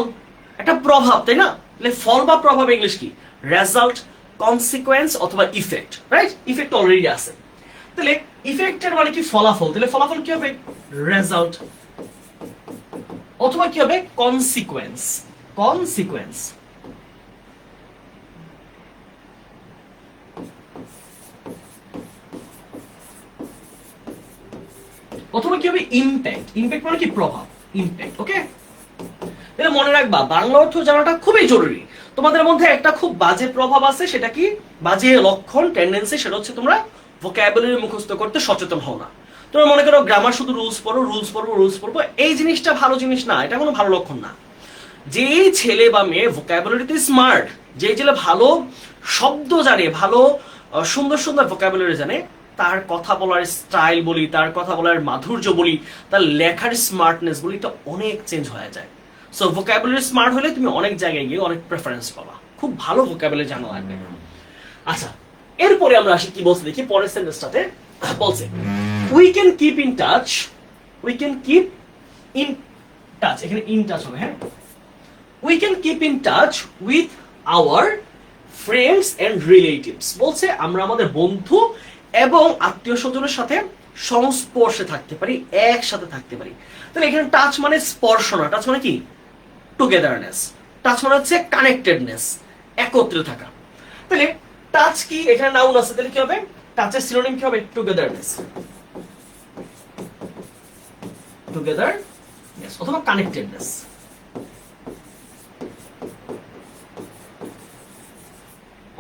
একটা প্রভাব, তাই না? তাহলে ফল বা প্রভাব ইংলিশ কি, রেজাল্ট, কনসিকোয়েন্স অথবা ইফেক্ট, রাইট? ইফেক্ট অলরেডি আছে। তাহলে ইফেক্টের মানে কি, ফলাফল। তাহলে ফলাফল কি হবে, রেজাল্ট, অথবা কি হবে, কনসিকোয়েন্স, কনসিকোয়েন্স। অথবা কি হবে, ইমপ্যাক্ট। ইমপ্যাক্ট মানে কি, প্রভাব, ইমপ্যাক্ট। ওকে, তাহলে মনে রাখবা বাংলা অর্থ জানাটা খুবই জরুরি। তোমাদের মধ্যে একটা খুব বাজে প্রভাব আছে, সেটা কি, বাজে লক্ষণ, টেন্ডেন্সি, সেটা হচ্ছে তোমরা ভোকাবুলারি মুখস্থ করতে সচেতন হও না। তোমরা মনে করো গ্রামার শুধু রুলস পড়ো, রুলস পড়বো, রুলস পড়বো, এই জিনিসটা ভালো জিনিস না, এটা কোনো ভালো লক্ষণ না। যেই ছেলে বা মেয়ে ভোকাবুলারিতে স্মার্ট, যেই ছেলে ভালো শব্দ জানে, ভালো সুন্দর সুন্দর ভোকাবুলারি জানে, তার কথা বলার স্টাইল বলি, তার কথা বলার মাধুর্য বলি, তার লেখার স্মার্টনেস বলি, এটা অনেক চেঞ্জ হয়ে যায়। সো ভোকাবুলারি স্মার্ট হলে তুমি অনেক জায়গায় গিয়ে অনেক প্রেফারেন্স পাবা, খুব ভালো ভোকাবুলারি জানা লাগবে। আচ্ছা, এরপরে আমরা আসি কি বলছে দেখি পরের সেন্টেন্সটাতে। বলছে we can keep in touch, we can keep in touch, এখানে ইন টাচ হবে। হ্যাঁ, we can keep in touch with our friends and relatives. বলছে আমরা আমাদের বন্ধু এবং আত্মীয় স্বজনের সাথে সংস্পর্শে থাকতে পারি, একসাথে থাকতে পারি। তাহলে এখানে টাচ মানে স্পর্শ না, টাচ মানে কি টুগেদারনেস, টাচ মানে হচ্ছে কানেক্টেডনেস, একত্রে থাকা। তাহলে টাচ কি, এখানে নাউন আছে, তাহলে কি হবে টাচের সিনোনিম কি হবে টুগেদারনেস, টুগেদারনেস অথবা কানেক্টেডনেস।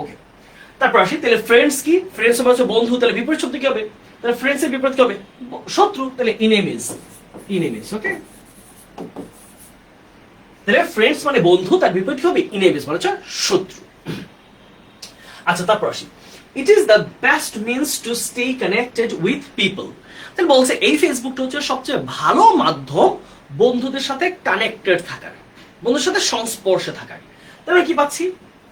ওকে, তারপর আসি, তাহলে ফ্রেন্ডস কি, ফ্রেন্ডস মানে হচ্ছে বন্ধু, তাহলে বিপরীত শব্দ কি হবে, তাহলে ফ্রেন্ডস এর বিপরীত কি হবে শত্রু, তাহলে ইনেমিজ, ইনেমিজ। ওকে, তাহলে ফ্রেন্ডস মানে বন্ধু, তার বিপরীত কি হবে ইনেমিজ মানে হচ্ছে শত্রু। আচ্ছা, তারপর আসি, it is the best means to stay connected with people. তাহলে বলছে এই ফেসবুকটা হচ্ছে সবচেয়ে ভালো মাধ্যম বন্ধুদের সাথে কানেক্টেড থাকার, বন্ধুদের সাথে সংস্পর্শে থাকার। তাহলে কি পাচ্ছি,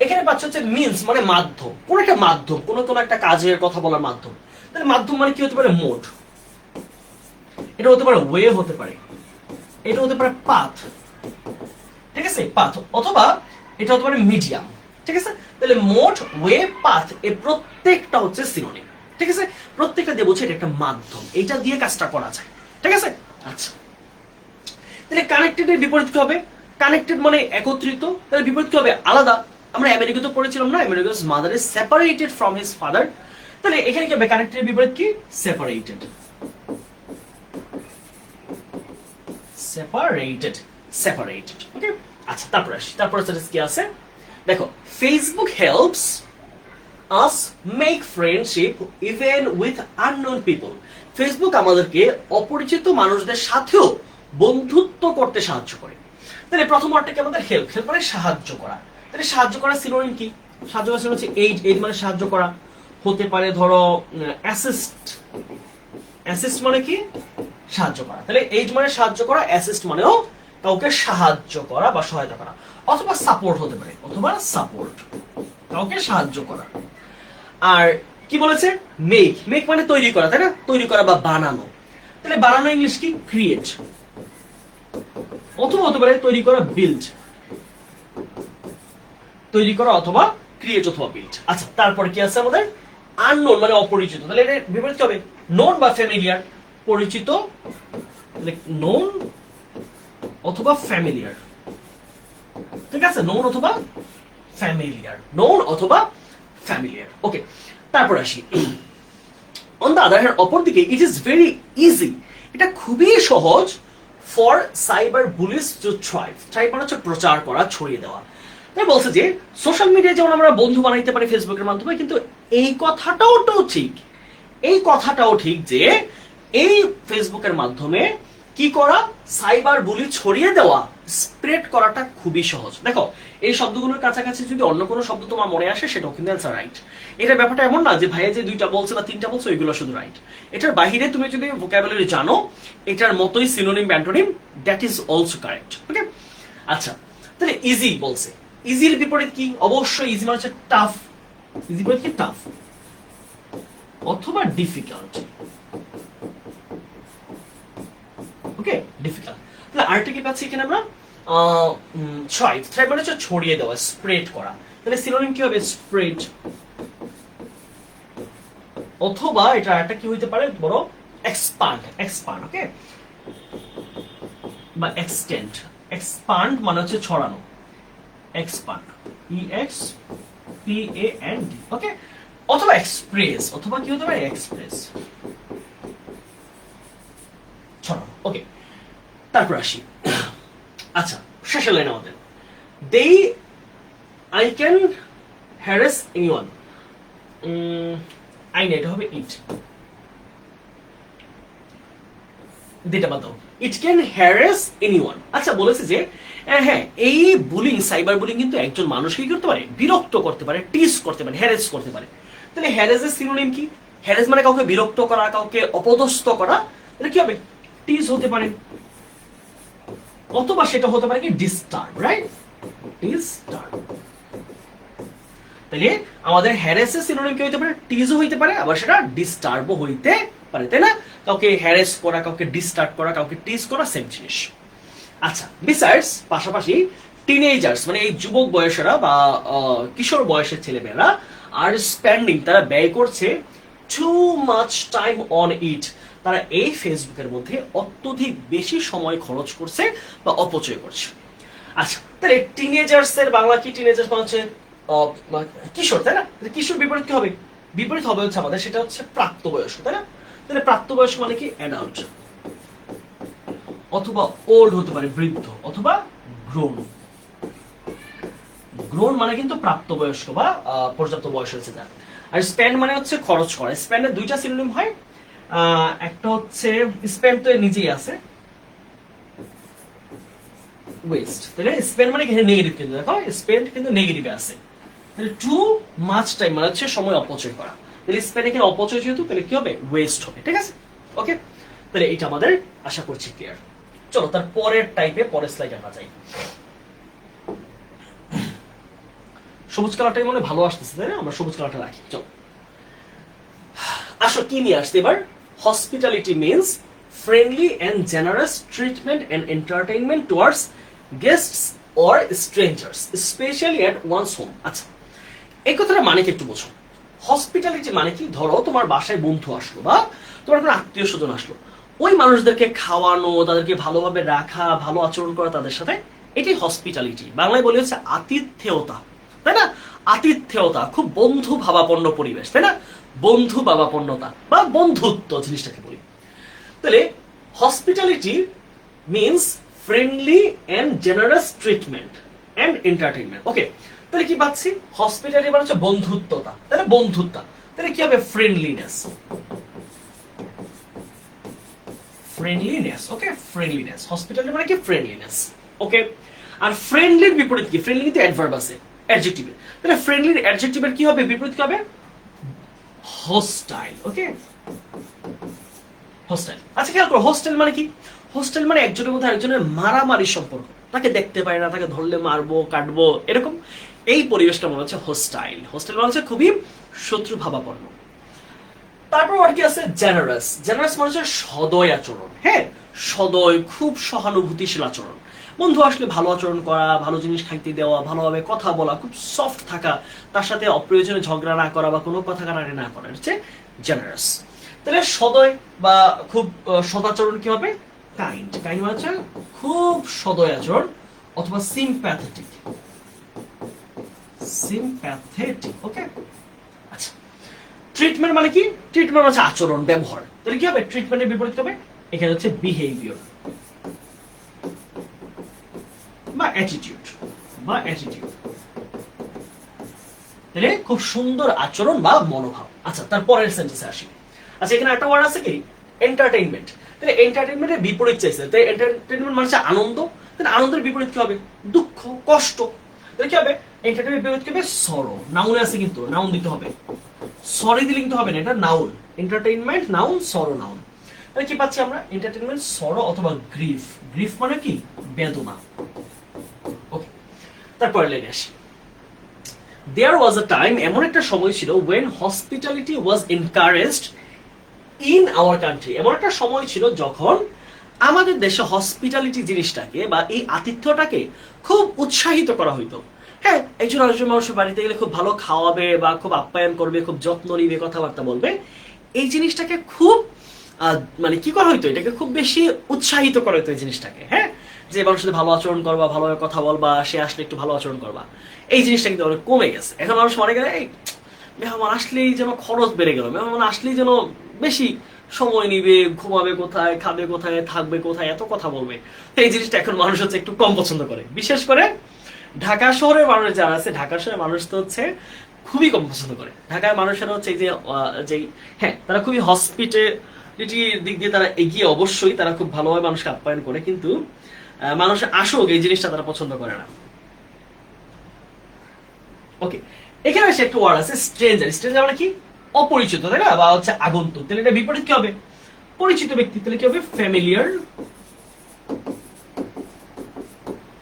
এখানে পাচ্ছি হচ্ছে মিনস মানে মাধ্যম, কোন একটা মাধ্যম, কোন একটা কাজের কথা বলার মাধ্যম। তাহলে মাধ্যম মানে কি হতে পারে মোড, এটা হতে পারে ওয়ে, হতে পারে এটা হতে পারে পাথ, ঠিক আছে পাথ, অথবা এটা হতে পারে মিডিয়াম, ঠিক আছে। তাহলে মোড, ওয়ে, পাথ এই প্রত্যেকটা হচ্ছে সিনোনিম, ঠিক আছে। প্রত্যেকটা দিয়ে বলছে এটা একটা মাধ্যম, এটা দিয়ে কাজটা করা যায়, ঠিক আছে। আচ্ছা, তাহলে কানেক্টেড এর বিপরীত কি হবে, কানেক্টেড মানে একত্রিত, তাহলে বিপরীত কি হবে আলাদা। আমরা আমেরিকাতে পড়েছিলাম না, Americas mother is separated from his father. তাহলে এখানে কি হবে কানেক্টেড এর বিপরীত কি সেপারেটেড, সেপারেটেড, সেপারেটেড। ওকে, আচ্ছা তারপর আসি, তারপর কি আছে দেখো, Facebook helps us make friendship even with unknown people. Facebook আমাদেরকে অপরিচিত মানুষদের সাথেও বন্ধুত্ব করতে সাহায্য করে। তাহলে প্রথম ওয়ার্ডটাকে আমাদের হেল্প, হেল্প মানে সাহায্য করা। তাহলে সাহায্য করার সিনোনিম কি, সাহায্য করার সিনোনিম হচ্ছে এইড, এইড মানে সাহায্য করা, হতে পারে ধরো অ্যাসিস্ট, অ্যাসিস্ট মানে কি সাহায্য করা। তাহলে এইড মানে সাহায্য করা, অ্যাসিস্ট মানেও কাউকে সাহায্য করা বা সহায়তা করা, অথবা সাপোর্ট হতে পারে, অথবা সাপোর্ট কাউকে সাহায্য করা। আর কি বলেছে মেক, মেক মানে তৈরি করা, তাই না, তৈরি করা বা বানানো। তাহলে বানানো ইংলিশ কি ক্রিয়েট, অথবা হতে পারে তৈরি করা বিল্ড, তৈরি করা অথবা ক্রিয়েট অথবা বিল্ড। আচ্ছা, তারপর কি আছে আমাদের আননোন মানে অপরিচিত। তাহলে এর বিপরীত হবে নোন বা ফ্যামিলিয়ার, পরিচিত, তাহলে নোন অথবা ফ্যামিলিয়ার, ঠিক আছে, নোন অথবা ফ্যামিলিয়ার, নোন অথবা ফ্যামিলিয়ার। ওকে, তারপর আসি, অন দ্য আদার হ্যান্ড অপরদিকে ইট ইজ ভেরি ইজি, এটা খুবই সহজ for cyber bullies to thrive, thrive মানে হচ্ছে প্রচার করা, ছড়িয়ে দেওয়া। তাই বলছে যে সোশ্যাল মিডিয়ায় যেমন আমরা বন্ধু বানাইতে পারি ফেসবুকের মাধ্যমে, কিন্তু এই কথাটাও ঠিক, এই কথাটাও ঠিক যে এই ফেসবুকের মাধ্যমে কি করা, সাইবার বুলি ছড়িয়ে দেওয়া, স্প্রেড করাটা খুবই সহজ। দেখো এই শব্দগুলোর কাছাকাছি যদি অন্য কোনো শব্দ তোমার মনে আসে সেটাও কিন্তু অ্যান্সার রাইট। এটা ব্যাপারটা এমন না যে ভাইয়া যে দুইটা বলছে বা তিনটা বলছে ওইগুলো শুধু রাইট, এটার বাহিরে তুমি যদি ভোকাবুলারি জানো এটার মতোই synonym antonym that is also correct. Okay, আচ্ছা, তাহলে ইজি বলছে, ইজির বিপরীত কি, অবশ্যই ইজি মানে হচ্ছে টাফ, ইজি বিপরীত কি টাফ অথবা ডিফিকাল্ট। ওকে, ডিফিকাল্ট। তাহলে আরেকটা কি পাচ্ছি এখানে আমরা থ্রাইভ, থ্রাইভ মানে হচ্ছে ছড়িয়ে দেওয়া, স্প্রেড করা। তাহলে সিনোনিম কি হবে স্প্রেড, অথবা এটা একটা কি হইতে পারে বড় এক্সপান্ড, এক্সপান্ড। ওকে, বা এক্সটেন্ড, এক্সপান্ড মানে হচ্ছে ছড়ানো, expand, E X P A N D. Okay, অথবা এক্সপ্রেস, অথবা কি হতে পারে এক্সপ্রেস, ছড়ানো। ওকে, তারপর আসি, আচ্ছা শেষের লাইন আমাদের, they I can harass anyone, I না, এটা হবে ইট, যেটা বাদ দাও, ইট ক্যান হ্যারাস এনিওয়ান। আচ্ছা বলেছে যে হ্যাঁ এই বুলিং, সাইবার বুলিং কিন্তু একজন মানুষকে কি করতে পারে, বিরক্ত করতে পারে, টিজ করতে পারে, হ্যারাস করতে পারে। তাহলে হ্যারাসের সিনোনিম কি, হ্যারাস মানে কাউকে বিরক্ত করা, কাউকে অপদস্থ করা, তাহলে কি হবে টিজ হতে পারে, অথবা সেটা হতে পারে কি ডিস্টার্ব, রাইট, ডিস্টার্ব। তাহলে আমাদের হ্যারাসের সিনোনিম কি হইতে পারে, টিজও হইতে পারে, আবার সেটা ডিস্টার্বও হইতে পারে, তাই না। কাউকে হ্যারাস করা, কাউকে ডিস্টার্ব করা, কাউকে টিজ করা সেম জিনিস। আচ্ছা, বিসাইডস পাশাপাশি টিনেজার্স মানে এই যুবক বয়সেরা বা কিশোর বয়সের ছেলেমেয়েরা আর স্পেন্ডিং তারা ব্যয় করছে too much time on it, তারা এই ফেসবুকের মধ্যে অত্যধিক বেশি সময় খরচ করছে বা অপচয় করছে। আচ্ছা, তাহলে টিনেজার্স এর বাংলা কি? টিনেজার্স মানে হচ্ছে কিশোর, তাই না? কিশোর বিপরীত কি হবে? বিপরীত হবে হচ্ছে আমাদের, সেটা হচ্ছে প্রাপ্তবয়স্ক, তাই না? তাহলে প্রাপ্তবয়স্ক মানে কি? অ্যাডাল্ট, অথবা ওল্ড হতে পারে, বৃদ্ধ, অথবা গ্রোন। গ্রোন মানে কিন্তু প্রাপ্তবয়স্ক বা পর্যাপ্ত বয়স হয়েছে যার। আর স্পেন্ড মানে হচ্ছে খরচ করা। স্পেন্ডের দুইটা সিনোনিম হয়, একটা হচ্ছে স্পেন্ড তো নিজেই আছে, ওয়েস্ট। তাহলে স্পেন্ড মানে এখানে নেগেটিভ, কিন্তু দেখো স্পেন্ড কিন্তু নেগেটিভে আছে। তাহলে টু মাচ টাইম মানে হচ্ছে সময় অপচয় করা। তাহলে স্পেন্ড এখানে অপচয় যেহেতু, তাহলে কি হবে? ওয়েস্ট হবে। ঠিক আছে, ওকে। তাহলে এটা আমাদের আশা করছি ক্লিয়ার। চলো তার পরের টাইপে, পরের স্লাইডে আমরা যাই। সবুজ কালারটাই মনে ভালো আসতেছে, তাই না? আমরা সবুজ কালারটা রাখি। চলো আসো কি নিয়ে আসছে এবার? Hospitality means friendly and generous treatment and entertainment towards guests or strangers specially at one's home. আচ্ছা, এই কথাটা মানে কি একটু বোঝো। হসপিটালিটি মানে কি? ধরো তোমার বাসায় বন্ধু আসলো বা তোমার কোনো আত্মীয় স্বজন আসলো, ওই মানুষদেরকে খাওয়ানো, তাদেরকে ভালোভাবে রাখা, ভালো আচরণ করা তাদের সাথে, এটাই হসপিটালিটি। বাংলায় বলে হচ্ছে আতিথেয়তা, তাই না? আতিথেয়তা, খুব বন্ধু ভাবাপন্ন পরিবেশ, তাই না? বন্ধু ভাবাপন্নতা বা বন্ধুত্ব জিনিসটাকে বলি। তাহলে hospitality means friendly and generous treatment and entertainment. Okay, তাহলে কি পাচ্ছি? হসপিটালিটি মানে হচ্ছে বন্ধুত্বতা, তাহলে বন্ধুত্ব। তাহলে কি হবে? Friendliness, friendliness. Okay, friendliness. Hospitality মানে কি? ফ্রেন্ডলিনেস। ওকে, আর ফ্রেন্ডলির বিপরীত কি? ফ্রেন্ডলি কিন্তু অ্যাডভার্ব আছে, অ্যাডজেক্টিভ। তাহলে ফ্রেন্ডলির অ্যাডজেক্টিভের কি হবে? বিপরীত কি হবে? হোস্টাইল। ওকে, হোস্টাইল। আচ্ছা, খেয়াল করো, হোস্টেল মানে কি? হোস্টেল মানে একজনের মধ্যে আরেকজনের মারামারি সম্পর্ক, তাকে দেখতে পায় না, তাকে ধরলে মারবো, কাটবো, এরকম এই পরিবেশটা মনে হচ্ছে হোস্টাইল। হোস্টেল মানে হচ্ছে খুবই শত্রু ভাবাপন্ন। তারপর আর কি আছে? জেনারাস। জেনারাস মানে হচ্ছে সদয় আচরণ। হ্যাঁ, সদয়, খুব সহানুভূতিশীল আচরণ। বন্ধু আসলে ভালো আচরণ করা, ভালো জিনিস খাইতে দেওয়া, ভালোভাবে কথা বলা, খুব সফট থাকা, তার সাথে অপ্রয়োজনে ঝগড়া না করা বা কোনো কথা কাটাকাটি না করা, হচ্ছে জেনারাস। তাহলে সদয় বা খুব সদাচরণ কি হবে? কাইন্ড। কাইন্ড মানে হচ্ছে খুব সদয় আচরণ, অথবা সিম্প্যাথেটিক। সিম্প্যাথেটিক। ওকে, আচ্ছা। ট্রিটমেন্ট মানে কি? ট্রিটমেন্ট হচ্ছে আচরণ, ব্যবহার। তাহলে কি হবে? ট্রিটমেন্টের বিপরীত হবে এখানে হচ্ছে বিহেভিয়ার বা অ্যাটিটিউড, বা অ্যাটিটিউড। তাহলে খুব সুন্দর আচরণ বা মনোভাব। আচ্ছা, তারপরের সেন্টেন্সে আসি। আচ্ছা, এখানে একটা ওয়ার্ড আছে কি? এন্টারটেইনমেন্ট। তাহলে এন্টারটেইনমেন্টের বিপরীত চাইছে, তাই এন্টারটেইনমেন্ট মানে হচ্ছে আনন্দ। তাহলে আনন্দের বিপরীত কি হবে? দুঃখ, কষ্ট। তাহলে কি হবে? এন্টারটেইনমেন্টের বিপরীত কি হবে? সরো। নাউনে আছে কিন্তু, নাউন দিতে হবে। সরি দিলে কিন্তু হবে না, এটা নাউন। এন্টারটেইনমেন্ট নাউন, সরো নাউন। তাহলে কি পাচ্ছি আমরা? এন্টারটেইনমেন্ট, সরো, অথবা গ্রিফ। গ্রিফ মানে কি? বেদনা। ওকে, তারপরে লাইনে আসি। There was a time, এমন একটা সময় ছিল, when hospitality was encouraged in our country. এমন একটা সময় ছিল যখন আমাদের দেশে হসপিটালিটি জিনিসটাকে বা এই আতিথ্যটাকে খুব উৎসাহিত করা হইতো। হ্যাঁ, একজন আরেকজন মানুষের বাড়িতে গেলে খুব ভালো খাওয়াবে বা খুব আপ্যায়ন করবে, খুব যত্ন নিবে, কথাবার্তা বলবে। এই জিনিসটাকে খুব মানে কি করা হইতো? এটাকে খুব বেশি উৎসাহিত করা হইতো এই জিনিসটাকে। হ্যাঁ, যে মানুষের সাথে ভালো আচরণ করবা, ভালোভাবে কথা বলবা, সে আসলে একটু ভালো আচরণ করবা। এই জিনিসটা কিন্তু অনেক কমে গেছে। এখন মানুষ মনে করে এই মেহমান আসলেই যেন খরচ বেড়ে গেল, মেহমান আসলেই যেন বেশি সময় নিবে, ঘুমাবে কোথায়, খাবে কোথায়, থাকবে কোথায়, এত কথা বলবে। এই জিনিসটা এখন মানুষ হচ্ছে একটু কম পছন্দ করে। বিশেষ করে ঢাকা শহরের মানুষ যারা আছে, ঢাকা শহরের মানুষ তো হচ্ছে খুবই কম পছন্দ করে। ঢাকার মানুষেরা হচ্ছে এই যে হ্যাঁ, তারা খুবই হসপিটালিটির দিক দিয়ে তারা এগিয়ে, অবশ্যই তারা খুব ভালোভাবে মানুষকে আপ্যায়ন করে, কিন্তু মানুষ আসুক এই জিনিসটা তারা পছন্দ করে না। ওকে, এখানে এসে একটা ওয়ার্ড আছে স্ট্রেঞ্জার। স্ট্রেঞ্জার মানে কি? অপরিচিত, তাই না? বা হচ্ছে আগন্তুক। তাহলে এটা বিপরীত কি হবে? পরিচিত ব্যক্তি। তাহলে কি হবে? ফ্যামিলিয়ার,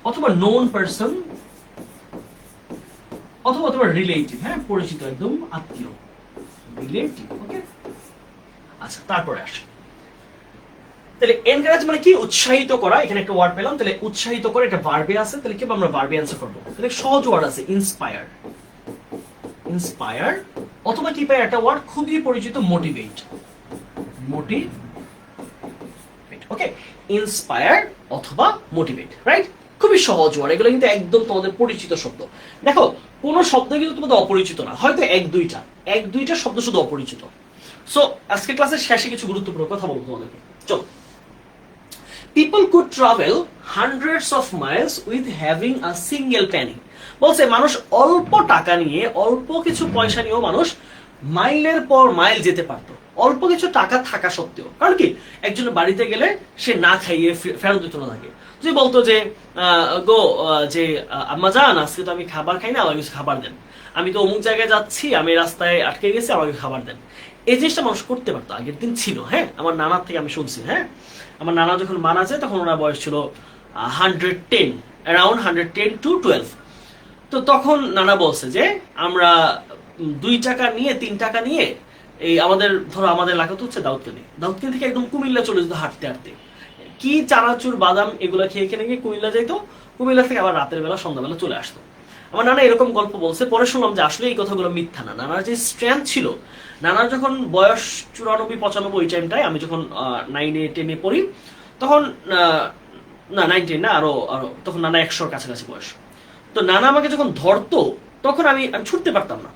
অথবা নোন পারসন, অথবা তোমার রিলেটিভ। হ্যাঁ, পরিচিত, একদম আত্মীয়, রিলেটিভ। ওকে, আচ্ছা, তারপরে আসে। তাহলে এনকারেজ মানে কি? উৎসাহিত করা। এখানে একটা ওয়ার্ড পেলাম, তাহলে উৎসাহিত করে এটা ভার্বে আছে, তাহলে কি আমরা ভার্বে অ্যানসার করব। তাহলে সহজ ওয়ার্ড আছে ইন্সপায়ার, ইন্সপায়ার, অথবা কি পাই একটা ওয়ার্ড খুবই পরিচিত মোটিভেট, মোটিভেট। ওকে, ইন্সপায়ার অথবা মোটিভেট, রাইট? খুবই সহজ ওয়ার্ড, এগুলো কিন্তু একদম তোমাদের পরিচিত শব্দ। দেখো কোন শব্দ কিন্তু তোমাদের অপরিচিত না, হয়তো এক দুইটা শব্দ শুধু অপরিচিত। সো আজকে ক্লাসের শেষে কিছু গুরুত্বপূর্ণ কথা বলবো তোমাদেরকে। চলো। People could travel hundreds of miles with having a single penny. বলছে মানুষ অল্প টাকা নিয়ে, অল্প কিছু পয়সা নিয়েও মানুষ মাইলের পর মাইল যেতে পারতো, অল্প কিছু টাকা থাকা সত্ত্বেও। কারণ কি? একজনের বাড়িতে গেলে সে না খাইয়ে ফেরত দিত না থাকে। যদি বলতো যে যে আম্মা জান আজকে তো আমি খাবার খাই না, আমাকে কিছু খাবার দেন, আমি তো অমুক জায়গায় যাচ্ছি, আমি রাস্তায় আটকে গেছি, আমাকে খাবার দেন, এই জিনিসটা মানুষ করতে পারতো, আগের দিন ছিল। হ্যাঁ, আমার নানার থেকে আমি শুনছি। হ্যাঁ, আমার নানা যখন মারা যায় তখন ওনার বয়স ছিল 110, অ্যারাউন্ড 110 to 12। তো তখন নানা বলছে যে আমরা 2 টাকা নিয়ে 3 টাকা নিয়ে এই আমাদের ধরো আমাদের এলাকা তো হচ্ছে দাউদকানি থেকে একদম কুমিল্লা চলে যেত হাঁটতে হাঁটতে, কি চানাচুর বাদাম এগুলা খেয়ে খেয়ে গিয়ে কুমিল্লা যাইতো, কুমিল্লা থেকে আবার রাতের বেলা সন্ধ্যাবেলা চলে আসতো। আমার নানা এরকম গল্প বলছে। পরে শুনলাম যে আসলে এই কথাগুলো মিথ্যা না। নানার যে স্ট্রেংথ ছিল, নানার যখন বয়স 94-95 ওই টাইমটায়, আমি যখন 9-10 পড়ি তখন, না 9-10 না, আরো তখন নানা 100-র কাছাকাছি বয়স। তো নানা আমাকে যখন ধরতো তখন আমি ছুটতে পারতাম না,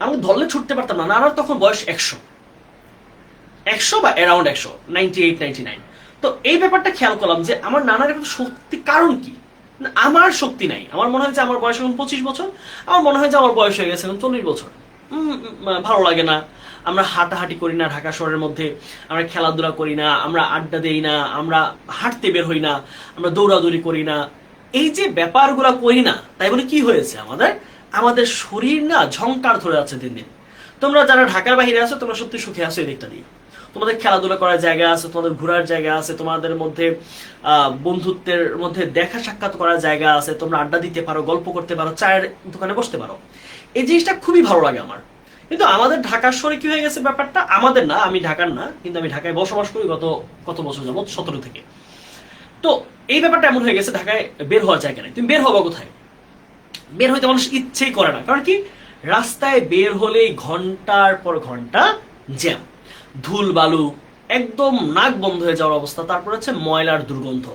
আমাকে ধরলে ছুটতে পারতাম না। নানার তখন বয়স 100 বা অ্যারাউন্ড 100, 98-99। তো এই ব্যাপারটা খেয়াল করলাম যে আমার নানার এখন শক্তি কারণ কি? আমার শক্তি নাই। আমার মনে হয় যে আমার বয়স এখন 25 বছর, আমার মনে হয় যে আমার বয়স হয়ে গেছে এখন 40 বছর। ভালো লাগে না, আমরা হাঁটাহাঁটি করি না ঢাকা শহরের মধ্যে, আমরা খেলাধুলা করি না, আমরা আড্ডা দেই না, আমরা হাঁটতে বের হই না, আমরা দৌড়াদৌড়ি করি না। এই যে ব্যাপারগুলো করি না, তাই বলে কি হয়েছে আমাদের শরীর না ঝংকার ধরে যাচ্ছে দিন দিন। তোমরা যারা ঢাকার বাইরে আছো তোমরা সত্যি সুখে আছো এই দিকটা দিয়ে, তোমাদের খেলাধুলা করার জায়গা আছে, তোমাদের ঘোরার জায়গা আছে, তোমাদের মধ্যে বন্ধুত্বের মধ্যে দেখা সাক্ষাৎ করার জায়গা আছে, তোমরা আড্ডা দিতে পারো, গল্প করতে পারো, চায়ের দোকানে বসতে পারো। এই জিনিসটা খুবই ভালো লাগে আমার। কিন্তু আমাদের ঢাকার শহরে কি হয়ে গেছে ব্যাপারটা, আমাদের না, আমি ঢাকার না, কিন্তু আমি ঢাকায় বসবাস করি গত কত বছর যাবত, 17 থেকে। তো এই ব্যাপারটা এমন হয়ে গেছে, ঢাকায় বের হওয়ার জায়গা নেই। তুমি বের হবো কোথায়? বের হইতে মানুষ ইচ্ছেই করে না। কারণ কি? রাস্তায় বের হলেই ঘন্টার পর ঘন্টা জ্যাম, ধুল বালু, একদম নাক বন্ধ হয়ে যাওয়ার অবস্থা। তারপর হচ্ছে ময়লার দুর্গন্ধ,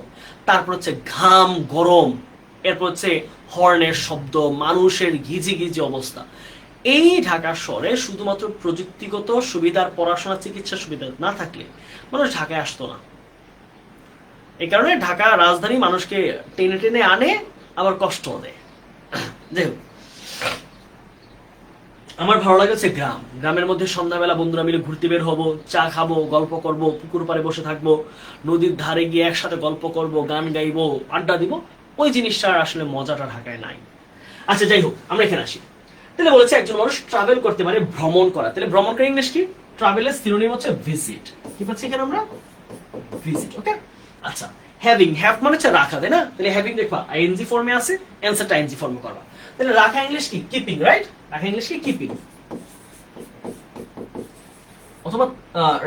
তারপর হচ্ছে ঘাম, গরম, এরপর হচ্ছে হর্নের শব্দ, মানুষের ঘিজি ঘিজি অবস্থা। এই ঢাকা শহরে শুধুমাত্র প্রযুক্তিগত সুবিধার, পড়াশোনা, চিকিৎসা সুবিধা না থাকলে মানুষ ঢাকায় আসতো না। এই কারণে ঢাকা রাজধানী মানুষকে টেনে টেনে আনে, আবার কষ্ট দেয়। যাই হোক, আমার ভালো লাগে হচ্ছে গ্রামের মধ্যে সন্ধ্যাবেলা বন্ধুরা মিলে ঘুরতে বের হবো, চা খাবো, গল্প করব, পুকুর পাড়ে বসে থাকবো, নদীর ধারে গিয়ে একসাথে গল্প করব, গান গাইবো, আড্ডা দিব। ওই জিনিসটার আসলে মজাটা ঢাকায় নাই। আচ্ছা যাই হোক, আমরা এখানে আসি। তাহলে বলেছে একজন মানুষ ট্রাভেল করতে পারে, ভ্রমণ করা। তাহলে ভ্রমণ করা ইংলিশ কি? ট্রাভেলের সিনোনিম হচ্ছে ভিজিট। কি পাচ্ছি এখানে আমরা? ভিজিট। ওকে, আচ্ছা। হ্যাভিং, হ্যাভ মানে হচ্ছে রাখা, তাই না? তাহলে হ্যাভিং দেখবা আইএনজি ফর্মে আছে, অ্যানসারটা আইএনজি ফর্মে করবা। তাহলে রাখা ইংলিশ কি? Keeping, right? রাখা ইংলিশ কি? কিপিং। অথবা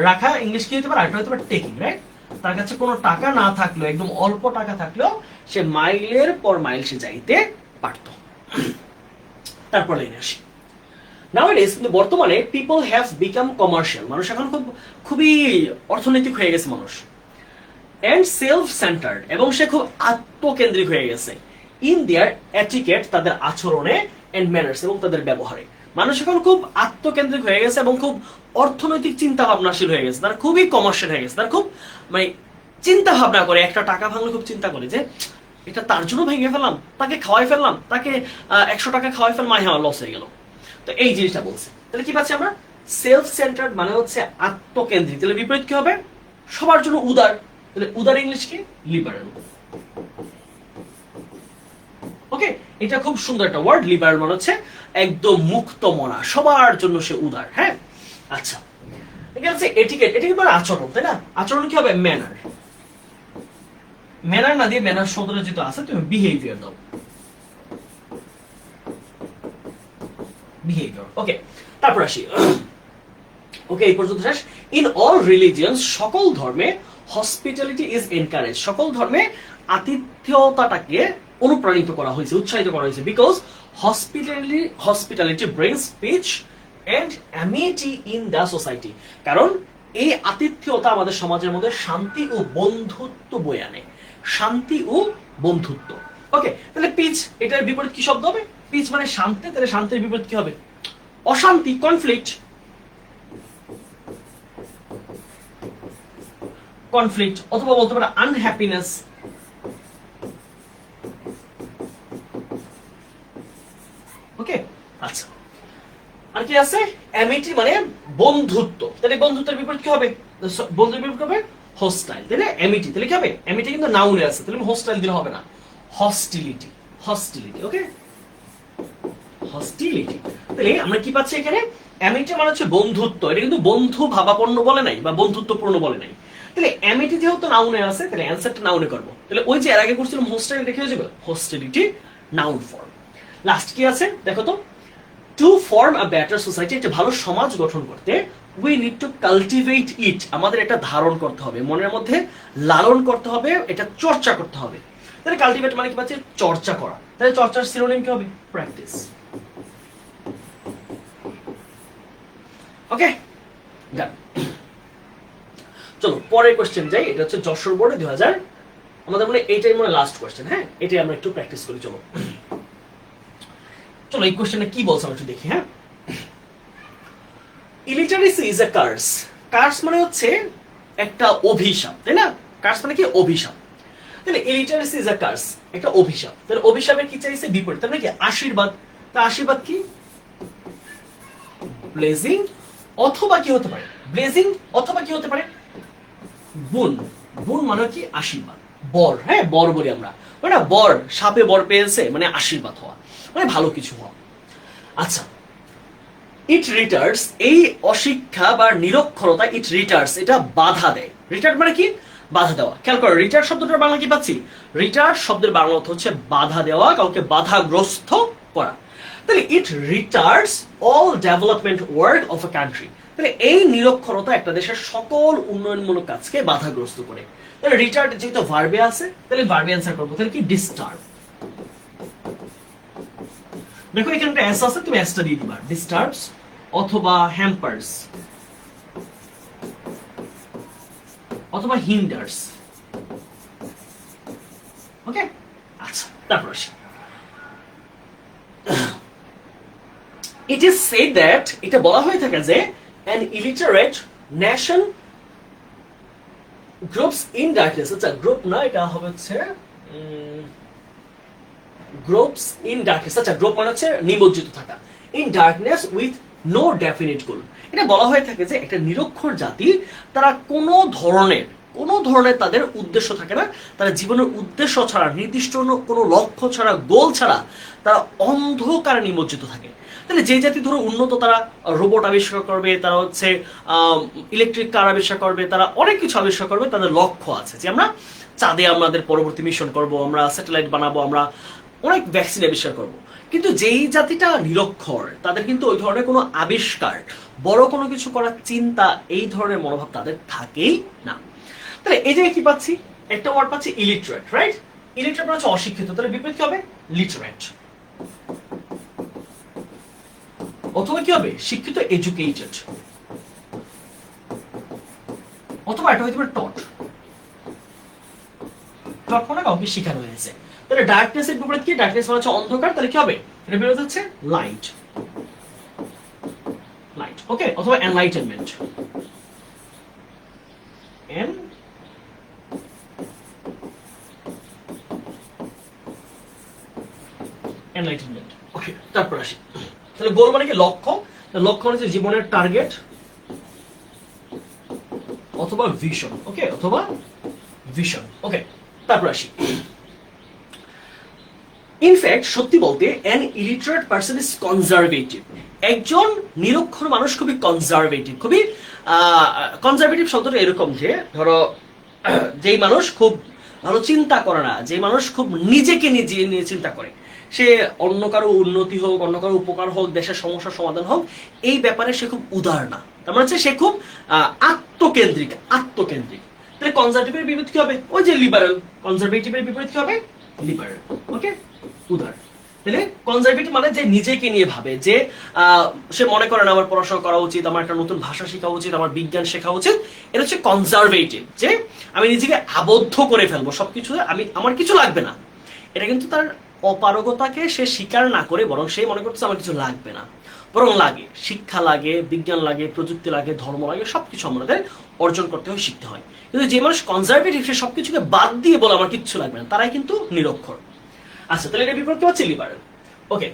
রাখা ইংলিশ কি হতে পারে? আরেকটা হতে পারে টেকিং, রাইট? তার কাছে কোনো টাকা না থাকলেও, একদম অল্প টাকা থাকলেও সে মাইলের পর মাইল সে যাইতে পারত। তারপর লাইনে আসি। নাওয়াডেজ, কিন্তু বর্তমানে পিপল হ্যাভ বিকাম কমার্শিয়াল। মানুষ এখন খুবই অর্থনৈতিক হয়ে গেছে মানুষ। এন্ড সেলফ সেন্টার্ড, এবং সে খুব আত্মকেন্দ্রিক হয়ে গেছে। ইন দেয়ার এটিকেট, তাদের আচরণে, এন্ড ম্যানার্স, এবং তাদের ব্যবহারে। মানুষ এখন খুব আত্মকেন্দ্রিক হয়ে গেছে এবং খুব অর্থনৈতিক চিন্তা ভাবনাশীল হয়ে গেছে। তারা খুবই কমার্শিয়াল হয়ে গেছে। তারা খুব মানে চিন্তা ভাবনা করে, একটা টাকা ভাঙলে খুব চিন্তা করে যে এটা তার জন্য ভেঙে ফেললাম, তাকে খাওয়াই ফেললাম, তাকে 100 টাকা খাওয়াই ফেললাম, হ্যাঁ লস হয়ে গেল। তো এই জিনিসটা বলছে। তাহলে কি পাচ্ছি আমরা? সেলফ সেন্টার্ড মানে হচ্ছে আত্মকেন্দ্রিক। তাহলে বিপরীত কি হবে? সবার জন্য উদার। তাহলে উদার ইংলিশ কি? লিবারাল। ওকে, এটা খুব সুন্দর একটা ওয়ার্ড। লিবারাল মানে হচ্ছে একদম মুক্ত মনা, সবার জন্য সে উদার। হ্যাঁ, আচ্ছা। এখানে হচ্ছে এটিকেট, এটিকেট মানে আচরণ, তাই না? আচরণ কি হবে? ম্যানার। ম্যানার না দিয়ে ম্যানার শব্দটা যেটা আছে তুমি বিহেভিয়ার দাও। বিহেভিয়ার। ওকে, তারপর আসি। ওকে, এই পর্যন্ত শেষ। ইন অল রিলিজিয়ন্স, সকল ধর্মে, হসপিটালিটি ইজ এনকারেজ, সকল ধর্মে আতিথ্যতাটাকে অনুপ্রাণিত করা হয়েছে, উৎসাহিত করা হয়েছে, because hospitality brings peace and amity in the society, কারণ এই আতিথ্যতা আমাদের সমাজের মধ্যে শান্তি ও বন্ধুত্ব বয়ে আনে, শান্তি ও বন্ধুত্ব। ওকে, তাহলে পিচ এটার বিপরীত কি শব্দ হবে? পিচ মানে শান্তি, তাহলে শান্তির বিপরীত কি হবে? অশান্তি, কনফ্লিক্ট। কনফ্লিক্ট অথবা বলতে পারে আনহ্যাপিনেস। ওকে, আচ্ছা, আর কি আছে? অ্যামিটি মানে বন্ধুত্ব, তাহলে বন্ধুত্বের বিপরীত কি হবে? বন্ধুত্বের বিপরীত হবে হোস্টাইল, তাহলে অ্যামিটি, তাহলে কি হবে? অ্যামিটি কিন্তু নাউনে আছে, তাহলে হোস্টাইল দিলে হবে না, হস্টিলিটি, হস্টিলিটি। ওকে, হস্টিলিটি। তাহলে আমরা কি পাচ্ছি এখানে? অ্যামিটি মানে হচ্ছে বন্ধুত্ব, এটা কিন্তু বন্ধু ভাবাপন্ন বলে নাই বা বন্ধুত্বপূর্ণ বলে নাই। তাহলে অ্যামিটি যেহেতু নাউনে আছে, তাহলে অ্যানসারটা নাউনে করব। তাহলে ওই যে এর আগে করছিলাম হোস্টাইল, দেখে হয়ে যাবে হস্টিলিটি নাউন ফর্ম। লাস্ট কি আছে দেখো তো? To form a better society, একটা ভালো সমাজ গঠন করতে we need to cultivate it, আমাদের এটা ধারণ করতে হবে, মনের মধ্যে লালন করতে হবে, এটা চর্চা করতে হবে। তাহলে কালটিভেট মানে কি পাচ্ছি? চর্চা করা। তাহলে চর্চার সিনোনিম কি হবে? প্র্যাকটিস। ওকে, ডান। চলো পরের কোশ্চেন যাই, এটা হচ্ছে যশোর বোর্ডে 2000, আমাদের মনে এইটাই মনে লাস্ট কোশ্চেন। হ্যাঁ, এটাই আমরা একটু প্র্যাকটিস করি। চলো চলো এই কোশ্চেনে কি বলছে আমরা একটু দেখি। হ্যাঁ, illiteracy is a curse. Curse মানে হচ্ছে একটা অভিশাপ, তাই না? কার্স মানে কি? অভিশাপ। তাহলে ইলিটারেসি ইজ এ কার্স, একটা অভিশাপ। তাহলে অভিশাপের কি চাইছে? বিপরীত, তাহলে কি? আশীর্বাদ। তা আশীর্বাদ কি? ব্লেজিং অথবা কি হতে পারে? ব্লেজিং অথবা কি হতে পারে? বুন। বুন মানে কি? আশীর্বাদ, বর। হ্যাঁ, বর বলি আমরা, মানে বর, সাপে বর পেয়েছে মানে আশীর্বাদ হওয়া, মানে ভালো কিছু হওয়া। আচ্ছা, ইট রিটার্স, এই অশিক্ষা বা নিরক্ষরতা, ইট রিটার্স, এটা বাধা দেয়। রিটার্ড মানে কি? বাধা দেওয়া। খেয়াল করো, রিটার্ড শব্দটার বাংলা কি পাচ্ছি? রিটার্ড শব্দের বাংলা অর্থ হচ্ছে বাধা দেওয়া, কাউকে বাধাগ্রস্ত করা। তাহলে it retards all development work of a country, তাহলে এই নিরক্ষরতা একটা দেশের সকল উন্নয়নমূলক কাজকে বাধাগ্রস্ত করে। তাহলে রিটার্ড যেহেতু ভার্বে আছে, তাহলে ভার্বে অ্যান্সার করবো। তাহলে কি? ডিস্টার্ব। দেখো এখানে একটা এস আছে, তুমি এসটা দিয়ে দিবা। ডিস্টার্বস অথবা হ্যাম্পার্স অথবা হিন্ডার্স। ওকে, আচ্ছা, তারপর আসি। ইট ইজ সেড দ্যাট, এটা বলা হয়ে থাকে যে an illiterate nation groups in darkness, আচ্ছা গ্রুপ না, এটা হবে হচ্ছে গ্রুপস ইন ডার্কনেস। আচ্ছা, গ্রুপ মানে হচ্ছে নিমজ্জিত থাকা, in darkness with no definite goal. এটা বলা হয়ে থাকে যে একটা নিরক্ষর জাতি, তারা কোনো ধরনের তাদের উদ্দেশ্য থাকে না, তারা জীবনের উদ্দেশ্য ছাড়া, নির্দিষ্ট কোনো লক্ষ্য ছাড়া, গোল ছাড়া তারা অন্ধকারে নিমজ্জিত থাকে। তাহলে যে জাতি ধরো উন্নত, তারা রোবট আবিষ্কার করবে, তারা হচ্ছে ইলেকট্রিক কার আবিষ্কার করবে, তারা অনেক কিছু আবিষ্কার করবে, তাদের লক্ষ্য আছে যে আমরা চাঁদে আমাদের পরবর্তী মিশন করব, আমরা স্যাটেলাইট বানাবো, আমরা অনেক ভ্যাকসিন আবিষ্কার করব। কিন্তু যেই জাতিটা নিরক্ষর, তাদের কিন্তু ওই ধরনের কোনো আবিষ্কার, বড় কোনো কিছু করার চিন্তা, এই ধরনের মনোভাব তাদের থাকেই না। তাহলে এই জায়গায় কি পাচ্ছি? একটা ওয়ার্ড পাচ্ছি ইলিটারেট, রাইট? ইলিটারেট মানে হচ্ছে অশিক্ষিত, তাহলে বিপরীত কি হবে? লিটারেট। অথবা কি হবে? শিক্ষিত, এডুকেটেড। অথবা এটা হইতে পারে টট। টট মানে কাউকে শেখানো হয়েছে। তাহলে ডার্কনেস এর বিপরীত কি? ডার্কনেস মানে হচ্ছে অন্ধকার, তাহলে কি হবে? এটা বিপরীত হচ্ছে লাইট। লাইট, ওকে, অথবা এনলাইটেনমেন্ট। এনলাইটেনমেন্ট। ওকে, তারপর আসি। তাহলে গোল মানে কি? লক্ষ্য। লক্ষ্য মানে হচ্ছে জীবনের টার্গেট অথবা ভিশন। ওকে, অথবা ভিশন। ওকে, তারপর আসি। ইনফ্যাক্ট, সত্যি বলতে an illiterate person is conservative, একজন নিরক্ষর মানুষ খুবই কনজারভেটিভ। খুবই কনজারভেটিভ শব্দটা এরকম যে ধরো যেই মানুষ খুব ভালো চিন্তা করে না, যে মানুষ খুব নিজেকে নিজে নিয়ে চিন্তা করে, সে অন্য কারো উন্নতি হোক, অন্য কারো উপকার হোক, দেশের সমস্যার সমাধান হোক, এই ব্যাপারে সে খুব উদার না। তার মানে হচ্ছে সে খুব আত্মকেন্দ্রিক। তাহলে কনজারভেটিভের বিপরীত কি হবে? ওই যে লিবারেল। কনজারভেটিভের বিপরীত কি হবে? লিবারেল। ওকে, উদার। তাহলে কনজারভেটিভ মানে যে নিজেকে নিয়ে ভাবে, যে সে মনে করে না আমার পড়াশোনা করা উচিত, আমার একটা নতুন ভাষা শেখা উচিত, আমার বিজ্ঞান শেখা উচিত, এটা হচ্ছে কনজারভেটিভ। যে আমি নিজেকে আবদ্ধ করে ফেলবো সবকিছু, আমার কিছু লাগবে না। এটা কিন্তু তার অপারগতাকে সে স্বীকার না করে বরং সে মনে করতেছে আমার কিছু লাগবে না, বরং লাগে, শিক্ষা লাগে, বিজ্ঞান লাগে, প্রযুক্তি লাগে, ধর্ম লাগে, সবকিছু আমাদের অর্জন করতে হয়, শিখতে হয়। কিন্তু যে মানুষ কনজারভেটিভ, সে সবকিছুকে বাদ দিয়ে বলে আমার কিচ্ছু লাগবে না, তারাই কিন্তু নিরক্ষর। আচ্ছা, তাহলে এটা বিপরীত কি হচ্ছে? লিবারেল। ওকে,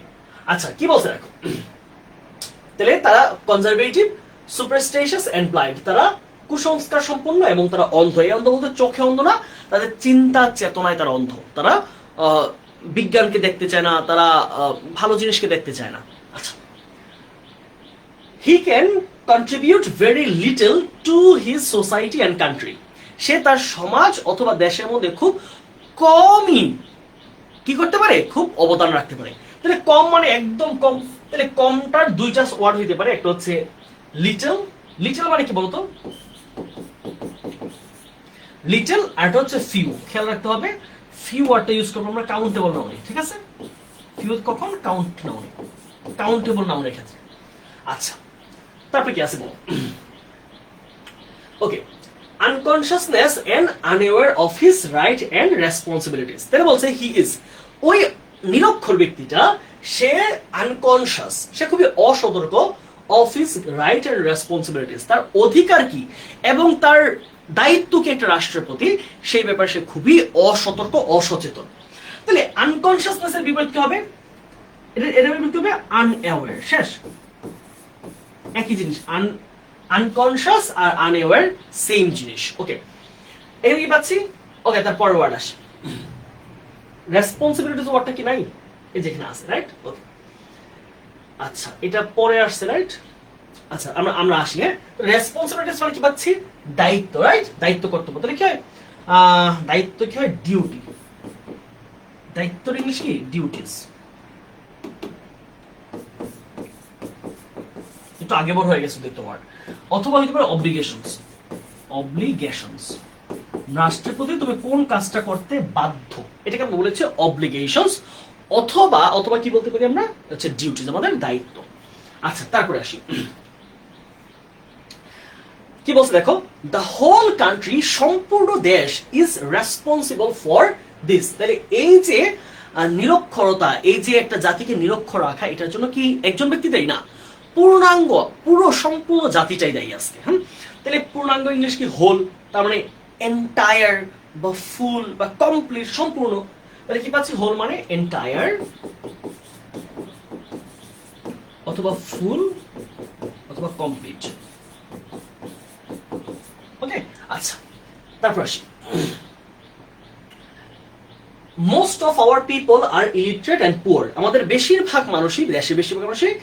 আচ্ছা কি বলছে দেখো, তাহলে তারা কনজারভেটিভ, সুপারস্টিশিয়াস এন্ড ব্লাইন্ড, তারা কুসংস্কার সম্পন্ন এবং তারা অন্ধ। এই অন্ধ বলতে চোখে অন্ধ না, তাদের চিন্তা চেতনায় তারা অন্ধ। তারা বিজ্ঞানকে দেখতে চায় না, তারা ভালো জিনিসকে দেখতে চায় না। আচ্ছা, he can contribute very little to his society and country, সে তার সমাজ অথবা দেশের মধ্যে খুব কমই কি করতে পারে? খুব অবদান রাখতে পারে। তাহলে কম মানে একদম কম। তাহলে কমটার দুইটা ওয়ার্ড হইতে পারে, একটা হচ্ছে লিটল। লিটল মানে কি বলতো? লিটল, আর একটা হচ্ছে ফিউ। খেয়াল রাখতে হবে, ফিউ ওয়ার্ডটা ইউজ করবো আমরা কাউন্টেবল নাউনে, ঠিক আছে? ফিউ কখন? কাউন্ট নাউনে, কাউন্টেবল নাউনের ক্ষেত্রে। আচ্ছা, তারপরে কি আছে বলো? Okay, unconsciousness and unaware of his right and responsibilities. তাহলে বলছে হি ইজ, ওই নিরক্ষর ব্যক্তিটা, সে আনকনসিয়াস, সে খুবই অসতর্ক, of his right and responsibilities, তার অধিকার কি এবং তার দায়িত্ব কি একটা রাষ্ট্রের প্রতি, সেই ব্যাপারে সে খুবই অসতর্ক, অসচেতন। তাহলে আনকনসিয়াসনেসের বিপরীত কি হবে? এটা বিপরীত হবে আনঅ্যাওয়্যার। শেষ, একই জিনিস। আনকনসিয়াস আর আনঅ্যাওয়্যার সেম জিনিস। ওকে, এখানে কি পাচ্ছি? ওকে, তার পরের ওয়ার্ড আসে রেসপন্সিবিলিটিস। ওয়ার্ডটা কি নাই? এই যেখানে আছে, রাইট? ওকে, আচ্ছা এটা পরে আসছে, রাইট? আচ্ছা, আমরা আসি। হ্যাঁ, রেসপন্সিবিলিটিস মানে কি পাচ্ছি? দায়িত্ব, রাইট? দায়িত্ব, কর্তব্য। তাহলে কি হয়? দায়িত্ব কি হয়? ডিউটি। দায়িত্বের ইংলিশ কি? ডিউটিস। একটু আগে বড় হয়ে গেছে দায়িত্ব ওয়ার্ড। অথবা হইতে পারে অব্লিগেশনস। অব্লিগেশনস, রাষ্ট্রের প্রতি তুমি কোন কাজটা করতে বাধ্য, এটাকে আমরা বলেছি অব্লিগেশনস। অথবা কি বলতে পারি আমরা? হচ্ছে ডিউটিস, আমাদের দায়িত্ব। আচ্ছা, তারপরে আসি কি বলছে দেখো, দ্য হোল কান্ট্রি, সম্পূর্ণ দেশ, ইজ রেসপন্সিবল ফর দিস। তাহলে এই যে নিরক্ষরতা, এই যে একটা জাতিকে নিরক্ষর রাখা, এটার জন্য কি একজন ব্যক্তি দায়ী না, পূর্ণাঙ্গ, পুরো সম্পূর্ণ জাতিটাই দায়ী আজকে। তাহলে পূর্ণাঙ্গ ইংলিশ কি? হোল। তার মানে এন্টায়ার বা ফুল বা কমপ্লিট, সম্পূর্ণ। তাহলে কি পাচ্ছি? হোল মানে এন্টায়ার অথবা ফুল অথবা কমপ্লিট। ওকে, আচ্ছা তারপর আসি। Most of our people are illiterate and poor, আমাদের বেশিরভাগ মানুষই, দেশের বেশিরভাগ মানুষই